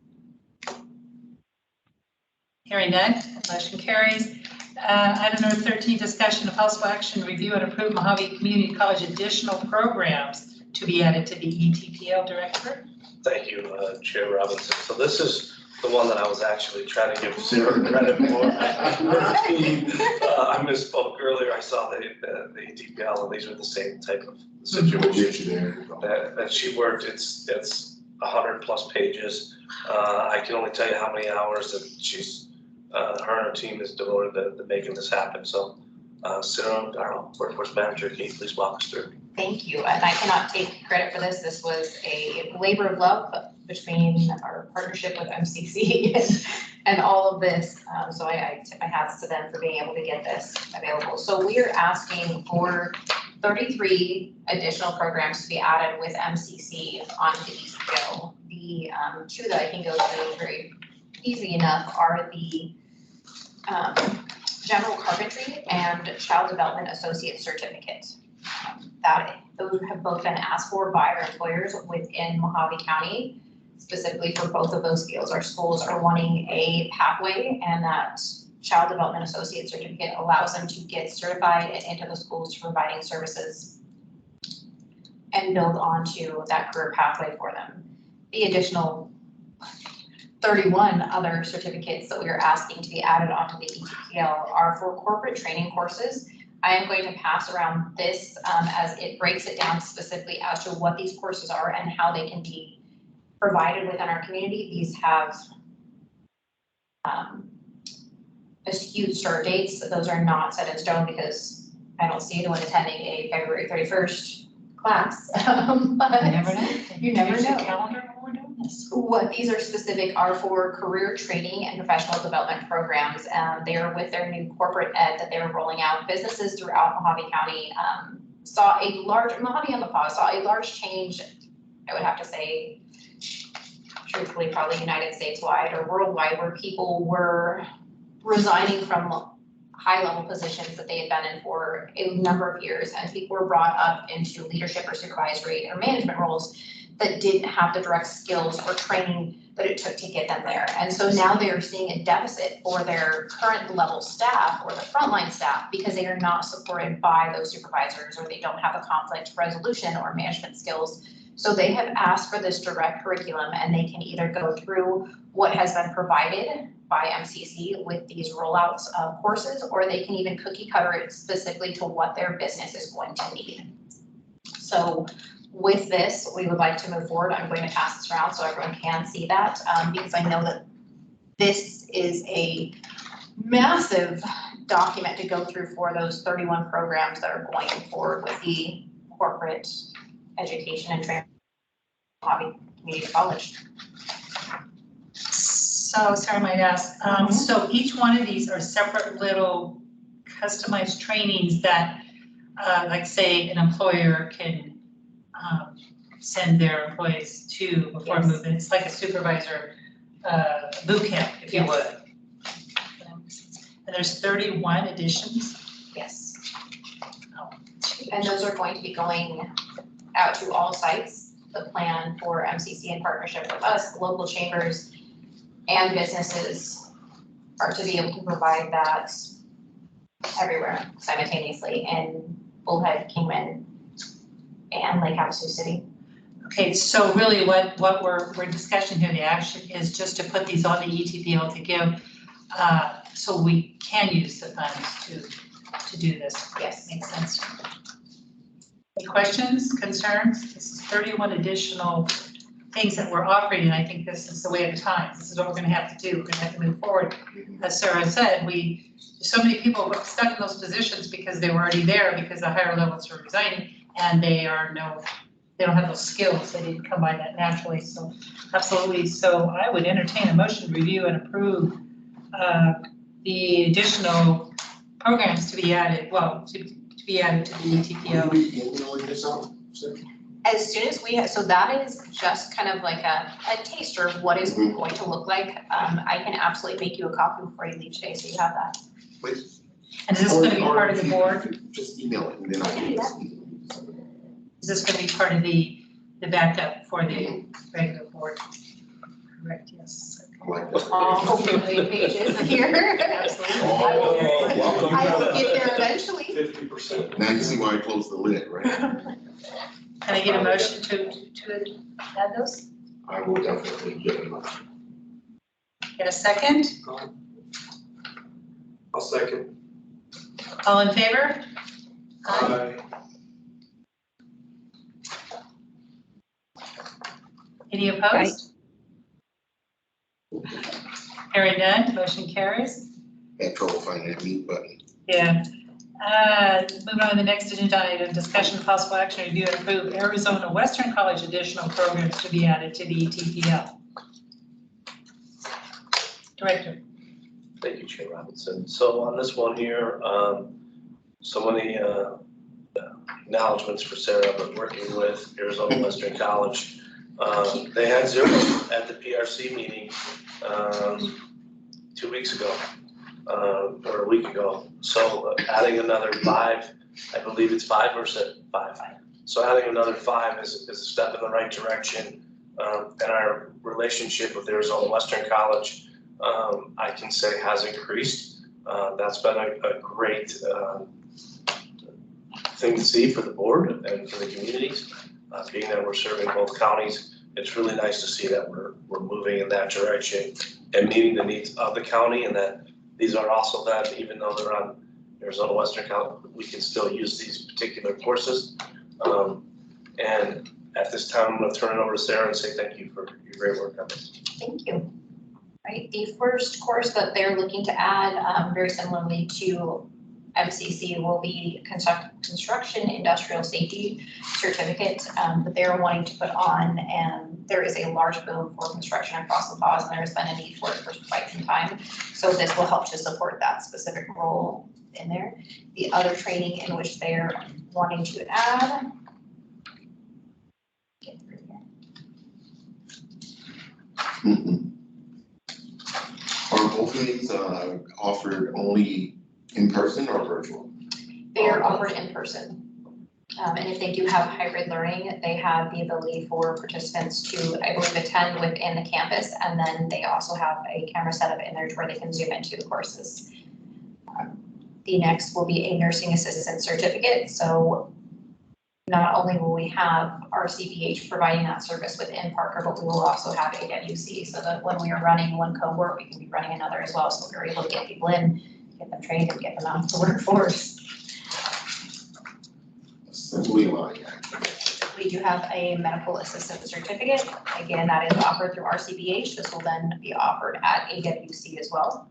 Hearing none, motion carries. Item number 13, discussion of possible action, review and approve Mojave Community College additional programs to be added to the ETPL director. Thank you, Chair Robinson. So this is the one that I was actually trying to give Sarah credit for. I misspoke earlier. I saw the ETPL, and these are the same type of We'll get situation you there. that she worked. It's 100+ pages. I can only tell you how many hours that her and her team is devoted to making this happen. So, Sarah, our workforce manager, can you please walk us through? Thank you, and I cannot take credit for this. This was a labor of love between our partnership with MCC and all of this. So I tip my hats to them for being able to get this available. So we are asking for 33 additional programs to be added with MCC onto the ETPL. The two that I can go through very easy enough are the General Carpentry and Child Development Associate Certificate. Those have both been asked for by our employers within Mojave County, specifically for both of those fields. Our schools are wanting a pathway, and that Child Development Associate Certificate allows them to get certified and into the schools to providing services and build onto that career pathway for them. The additional 31 other certificates that we are asking to be added onto the ETPL are for corporate training courses. I am going to pass around this as it breaks it down specifically as to what these courses are and how they can be provided within our community. These have skewed start dates. Those are not set in stone because I don't see anyone attending a February 31st class. But You never know. You never Here's the know. calendar when we're doing this. What these are specific are for career training and professional development programs. They are with their new corporate ed that they're rolling out. Businesses throughout Mojave County saw a large change, I would have to say, truthfully, probably United States wide or worldwide, where people were resigning from high-level positions that they had been in for a number of years, and people were brought up into leadership or supervisory or management roles that didn't have the direct skills or training that it took to get them there. And so now they are seeing a deficit for their current level staff or the frontline staff because they are not supported by those supervisors, or they don't have the conflict resolution or management skills. So they have asked for this direct curriculum, and they can either go through what has been provided by MCC with these rollouts of courses, or they can even cookie cutter it specifically to what their business is going to need. So with this, we would like to move forward. I'm going to pass this around so everyone can see that, because I know that this is a massive document to go through for those 31 programs that are going forward with the corporate education and training Mojave Community College. So, Sarah might ask, so each one of these are separate little customized trainings that, like say, an employer can send their employees to before Yes. moving. It's like a supervisor boot camp, if you Yes. would. And there's 31 editions. Yes. Oh, And those are going to be going out to all sites. The plan for MCC in partnership with us, local chambers, and businesses are to be able to provide that everywhere simultaneously in Bullhead, Kingman, and Lake Havasu City. Okay, so really what we're discussing here, the action is just to put these on the ETPL to give, so we can use the funds to do this. Yes. Makes sense. Any questions, concerns? This is 31 additional things that we're offering, and I think this is the way of the times. This is what we're gonna have to do. We're gonna have to move forward. As Sarah said, so many people were stuck in those positions because they were already there because the higher levels are resigning and they don't have those skills. They didn't come by that naturally. So absolutely. So I would entertain a motion to review and approve the additional programs to be added, to be added to the Will TPO. you be emailing this out, Sarah? As soon as we have, so that is just kind of like a taster of what is going to look like. I can absolutely make you a copy before you leave today, so you have that. Please. And is this gonna be Or part of if the you- board? Just email it and then I can just. Is this gonna be part of the backup for the regular board? Correct, yes. I like that. All 50 million pages here. Absolutely. Oh, welcome. I will get there eventually. 50%. Now you see why I closed the lid, right? Can I get a motion to add those? I will definitely get it. Get a second? I'll second. All in favor? Aye. Any opposed? Hearing none, motion carries. Had trouble finding that mute button. Yeah. Moving on to the next agenda item, discussion possible action, review and approve Arizona Western College additional programs to be added to the ETPL. Director. Thank you, Chair Robinson. So on this one here, so many acknowledgements for Sarah, but working with Arizona Western College. They had 0 at the PRC meeting 2 weeks ago, or a week ago. So adding another 5, I believe it's 5 or 5. So adding another 5 is a step in the right direction. And our relationship with Arizona Western College, I can say has increased. That's been a great thing to see for the board and for the communities. Being that we're serving both counties, it's really nice to see that we're moving in that direction and meeting the needs of the county, and that these are also that even though they're on Arizona Western College, we can still use these particular courses. And at this time, I'm going to turn it over to Sarah and say thank you for your great work on this. Thank you. Right, the first course that they're looking to add, very similarly to MCC, will be construction industrial safety certificate that they're wanting to put on. And there is a large boom for construction across the pause, and there's been a need for it for quite some time. So this will help to support that specific role in there. The other training in which they're wanting to add. Get through here. Mhm. Are both of these offered only in person or virtual? They are offered in person. And if they do have hybrid learning, they have the ability for participants to, I believe, attend within the campus. And then they also have a camera setup in there to where they can zoom into the courses. The next will be a nursing assistant certificate. So not only will we have our CPH providing that service within Parker, but we will also have AWC, so that when we are running one cohort, we can be running another as well. So we're able to get people in, get them trained, and get them out to the workforce. Simply like We do have a medical assistant certificate. Again, that is offered through RCBH. This will then be offered at AWC as well.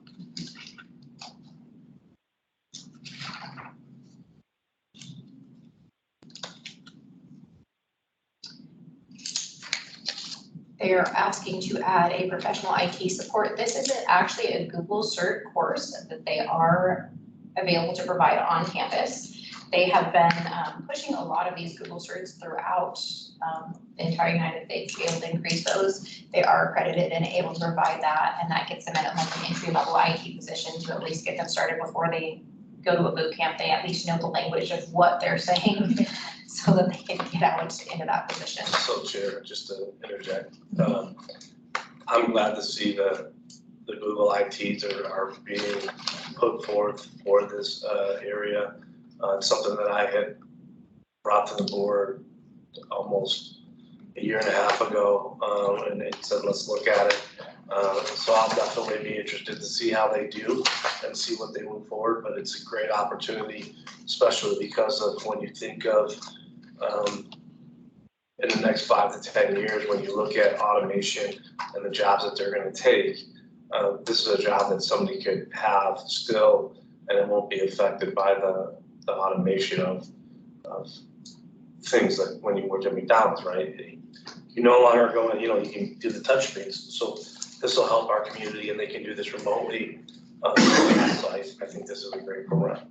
They are asking to add a professional IT support. This is actually a Google Cert course that they are available to provide on campus. They have been pushing a lot of these Google Certs throughout the entire United States to be able to increase those. They are accredited and able to provide that, and that gets them at like an entry-level IT position to at least get them started before they go to a boot camp. They at least know the language of what they're saying so that they can get out into that position. So Chair, just to interject, I'm glad to see that the Google ITs are being put forth for this area. It's something that I had brought to the board almost a year and a half ago, and it said, let's look at it. So I'll definitely be interested to see how they do and see what they move forward, but it's a great opportunity, especially because of when you think of in the next 5 to 10 years, when you look at automation and the jobs that they're gonna take, this is a job that somebody could have still, and it won't be affected by the automation of things like when you worked at McDonald's, right? You no longer go in, you can do the touch screens, so this will help our community and they can do this remotely. So I think this is a great program.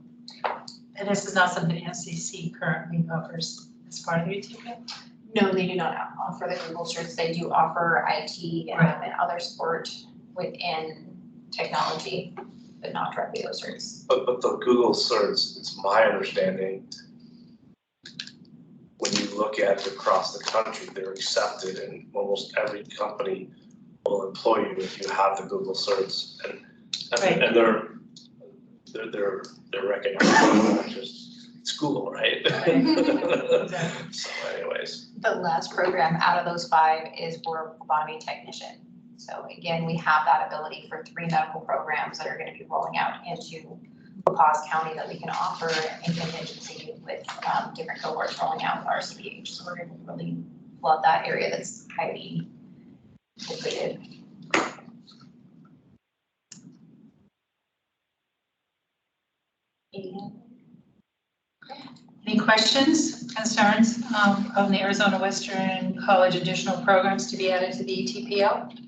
And this is not something SCC currently offers as part of the UTPL? No, they do not offer the Google certs. They do offer IT and other support within technology, but not directly those certs. But the Google certs, it's my understanding, when you look at it across the country, they're accepted and almost every company will employ you if you have the Google certs. And they're recognized, not just it's Google, right? So anyways. The last program out of those 5 is for phlebotomy technician. So again, we have that ability for 3 medical programs that are going to be rolling out into La Paz County that we can offer in contingency with different cohorts rolling out with RCBH. So we're going to really flood that area that's highly depleted. Any questions, concerns on the Arizona Western College additional programs to be added to the ETPL?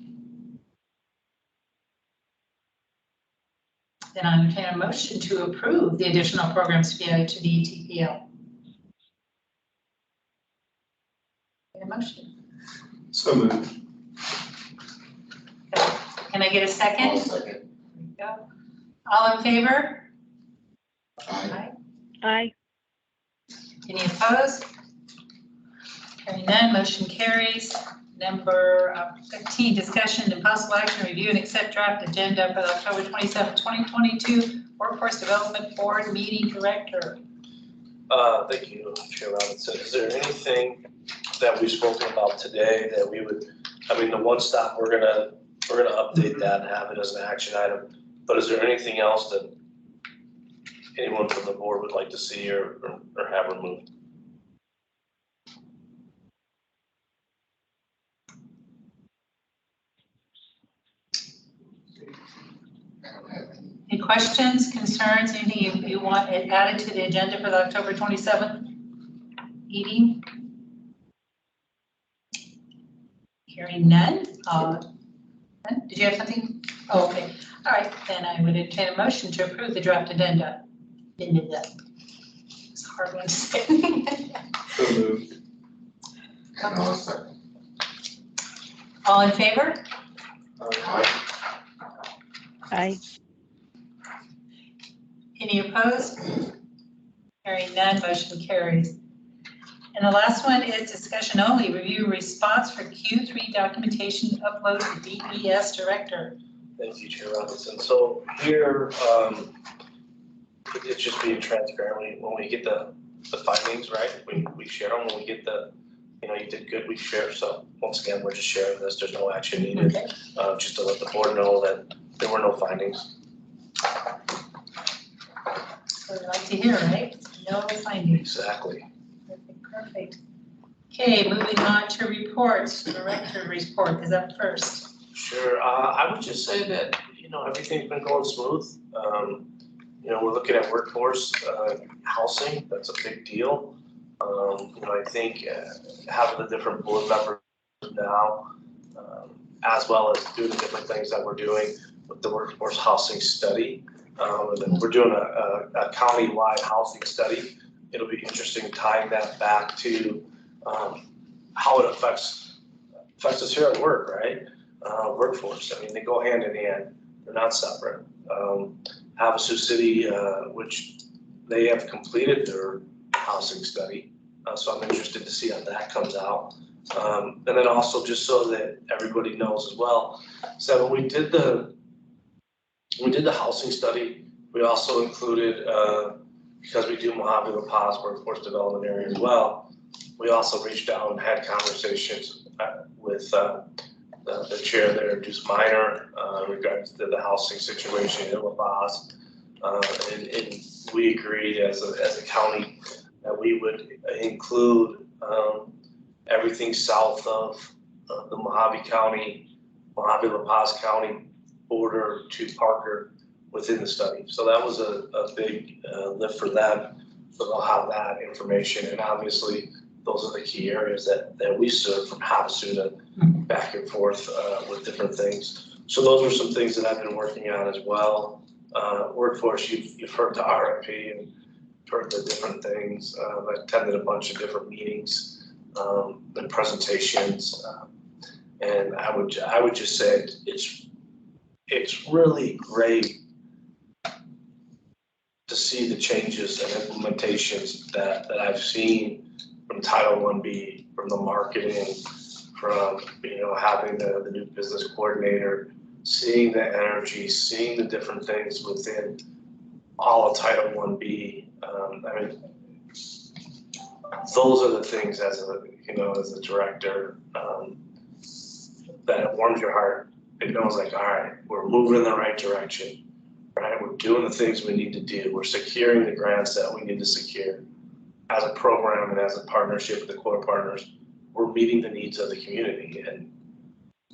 Then I entertain a motion to approve the additional programs to be added to the ETPL. Get a motion. So moved. Can I get a second? I'll second. There we go. All in favor? Aye. Aye. Any opposed? Hearing none, motion carries. Number 15, discussion and possible action, review and accept draft agenda for the October 27, 2022 Workforce Development Board Meeting Director. Thank you, Chair Robinson. Is there anything that we've spoken about today that we would, the one stop, we're gonna update that and have it as an action item. But is there anything else that anyone from the board would like to see or have removed? Any questions, concerns, anything you want added to the agenda for the October 27th meeting? Hearing none. Did you have something? Oh, okay. All right, then I would entertain a motion to approve the draft addenda. It's a hard one to say. So moved. And I'll second. All in favor? Aye. Aye. Any opposed? Hearing none, motion carries. And the last one is discussion only, review response for Q3 documentation upload to DES Director. Thank you, Chair Robinson. So here, it's just being transparent. When we get the findings, right, we share them. When we get you did good, we share. So once again, we're just sharing this. There's no action needed. Okay. Just to let the board know that there were no findings. So I'd like to hear, right? No findings. Exactly. Perfect. Okay, moving on to reports. Director report is up first. Sure. I would just say that, everything's been going smooth. We're looking at workforce housing. That's a big deal. I think having the different board members now, as well as doing the different things that we're doing with the workforce housing study. And then we're doing a county-wide housing study. It'll be interesting tying that back to how it affects us here at work, right? Workforce. They go hand in hand. They're not separate. Havasu City, which they have completed their housing study. So I'm interested to see how that comes out. And then also just so that everybody knows as well, so when we did the housing study, we also included, because we do Mojave La Paz workforce development area as well, we also reached out and had conversations with the chair there, Deuce Minor, in regards to the housing situation in La Paz. And we agreed as a county that we would include everything south of the Mojave La Paz County border to Parker within the study. So that was a big lift for them. So they'll have that information, and obviously those are the key areas that we serve from Havasu to back and forth with different things. So those are some things that I've been working on as well. Workforce, you've heard the RFP and heard the different things. I attended a bunch of different meetings and presentations, and I would just say it's really great to see the changes and implementations that I've seen from Title 1B, from the marketing, from having the new business coordinator, seeing the energy, seeing the different things within all of Title 1B. I mean, those are the things as a director that it warms your heart. It knows like, all right, we're moving in the right direction. Right, we're doing the things we need to do. We're securing the grants that we need to secure as a program and as a partnership with the core partners. We're meeting the needs of the community, and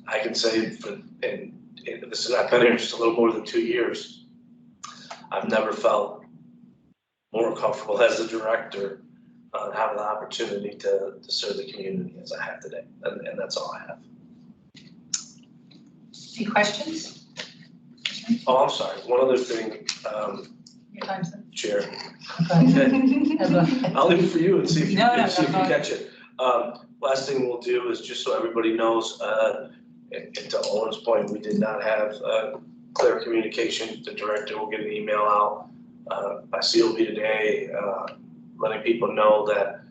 I can say, I've been here just a little more than 2 years. I've never felt more comfortable as a director, having the opportunity to serve the community as I have today, and that's all I have. Any questions? Oh, I'm sorry. One other thing, Your time's up. Chair. Okay. I'll leave it for you and see if you No, catch it. Last thing we'll do is just so everybody knows, and to Owen's point, we did not have clear communication. The director will get an email out by COB today, letting people know that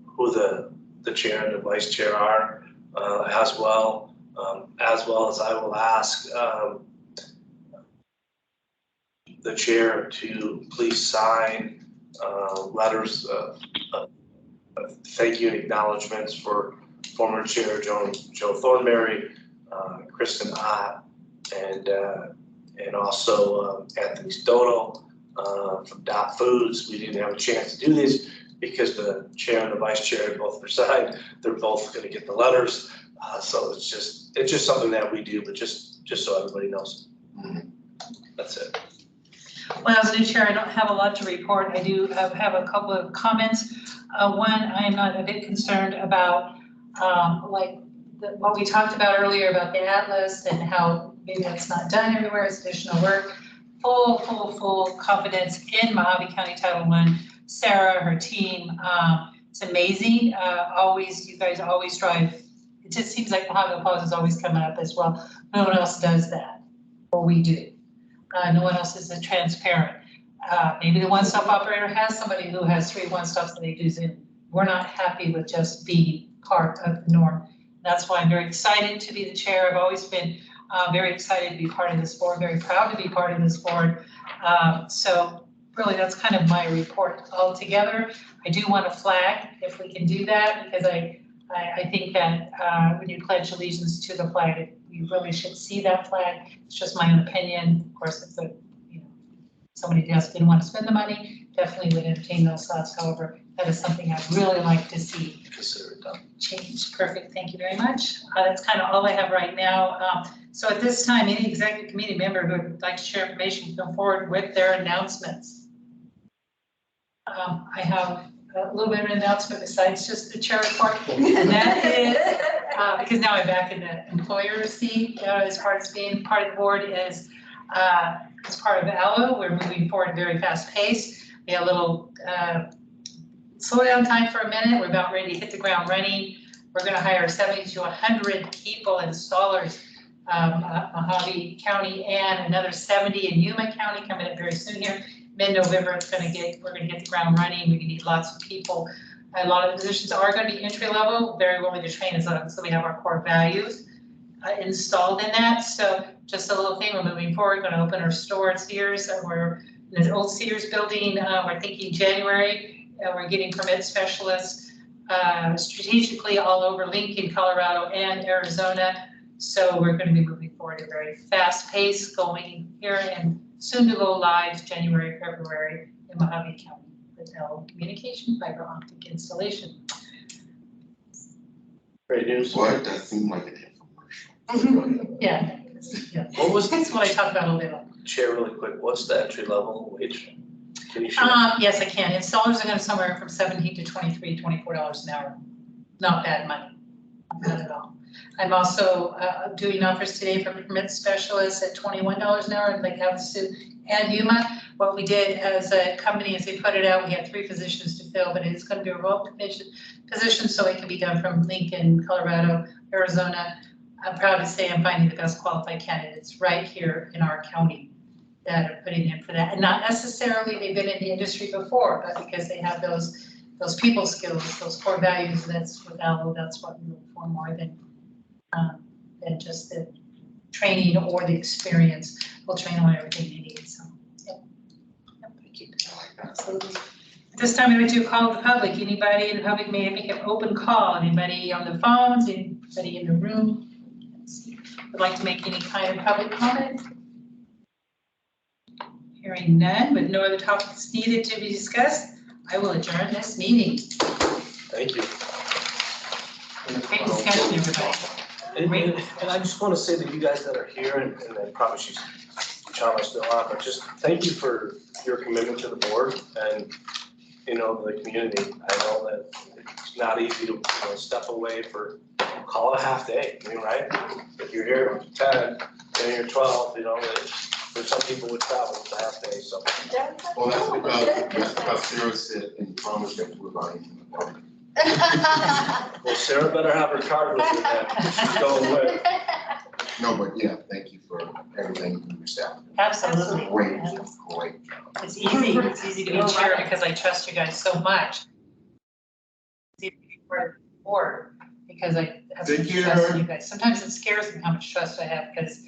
who the chair and the vice chair are, as well as I will ask the chair to please sign letters of thank you and acknowledgements for former chair Joe Thornberry, Kristen Ott, and also Anthony Stoto from Dot Foods. We didn't have a chance to do these because the chair and the vice chair both reside. They're both going to get the letters. So it's just something that we do, but just so everybody knows. That's it. Well, as new chair, I don't have a lot to report. I do have a couple of comments. One, I am not a bit concerned about what we talked about earlier about the Atlas and how maybe that's not done everywhere, it's additional work. Full confidence in Mojave County Title I. Sarah, her team, it's amazing. You guys always drive. It just seems like Mojave La Paz is always coming up as well. No one else does that, or we do. No one else is transparent. Maybe the one-stop operator has somebody who has 3 one-stops that they do Zoom. We're not happy with just being part of the norm. That's why I'm very excited to be the chair. I've always been very excited to be part of this board, very proud to be part of this board. So really, that's kind of my report altogether. I do want to flag if we can do that, because I think that when you pledge allegiance to the flag, you really should see that flag. It's just my own opinion. Of course, if somebody else didn't want to spend the money, definitely would entertain those thoughts. However, that is something I'd really like to see Consider it done. change. Perfect. Thank you very much. That's kind of all I have right now. So at this time, any executive committee member who would like to share information can come forward with their announcements. I have a little bit of an announcement besides just the chair report, and that is because now I'm back in the employer seat as far as being part of the board is as part of ALO. We're moving forward at a very fast pace. We had a little slow down time for a minute. We're about ready to hit the ground running. We're going to hire 70 to 100 people, installers, Mojave County, and another 70 in Yuma County coming up very soon here. Mid-November, we're going to hit the ground running. We need lots of people. A lot of the positions are going to be entry level, very willing to train as long as we have our core values installed in that. So just a little thing, we're moving forward, going to open our store at Sears. We're in the old Sears building. We're thinking January. We're getting permit specialists strategically all over Lincoln, Colorado, and Arizona. So we're going to be moving forward at a very fast pace, going here and soon to go live January, February in Mojave County with telecommunication fiber optic installation. Great news. Well, it does seem like an infomercial. Yeah, yeah. What was, That's what I talked about a little bit on. Chair, really quick, what's the entry level wage? Can you share? Yes, I can. Installers are going to somewhere from $17 to $23, $24 an hour. Not bad money, not at all. I'm also doing offers today for permit specialists at $21 an hour in Lake Havasu and Yuma. What we did as a company, as they put it out, we had 3 positions to fill, but it's going to be a remote position, so it can be done from Lincoln, Colorado, Arizona. I'm proud to say I'm finding the best qualified candidates right here in our county that are putting in for that. And not necessarily they've been in the industry before, but because they have those people skills, those core values, that's what we look for more than just the training or the experience. We'll train on everything they need, so, yep. Thank you. I like that. Absolutely. At this time, we would do a call to the public. Anybody in the public may make an open call. Anybody on the phones, anybody in the room? Would like to make any kind of public comment? Hearing none, with no other topics needed to be discussed, I will adjourn this meeting. Thank you. Great discussion, everybody. And I just want to say to you guys that are here, and then probably Chama's still on, but just thank you for your commitment to the board and, the community. I know that it's not easy to step away for, call it a half day, right? If you're here 10, then you're 12, for some people would travel, it's a half day, so. Well, that's because Sarah said and promised that we're buying from the public. Well, Sarah better have her card with her then, she's going with. No, but yeah, thank you for everything you were staff. Absolutely. Great, great. It's easy to be chair because I trust you guys so much. It's easy to be part of the board because I have so much Thank you. trust in you guys. Sometimes it scares me how much trust I have because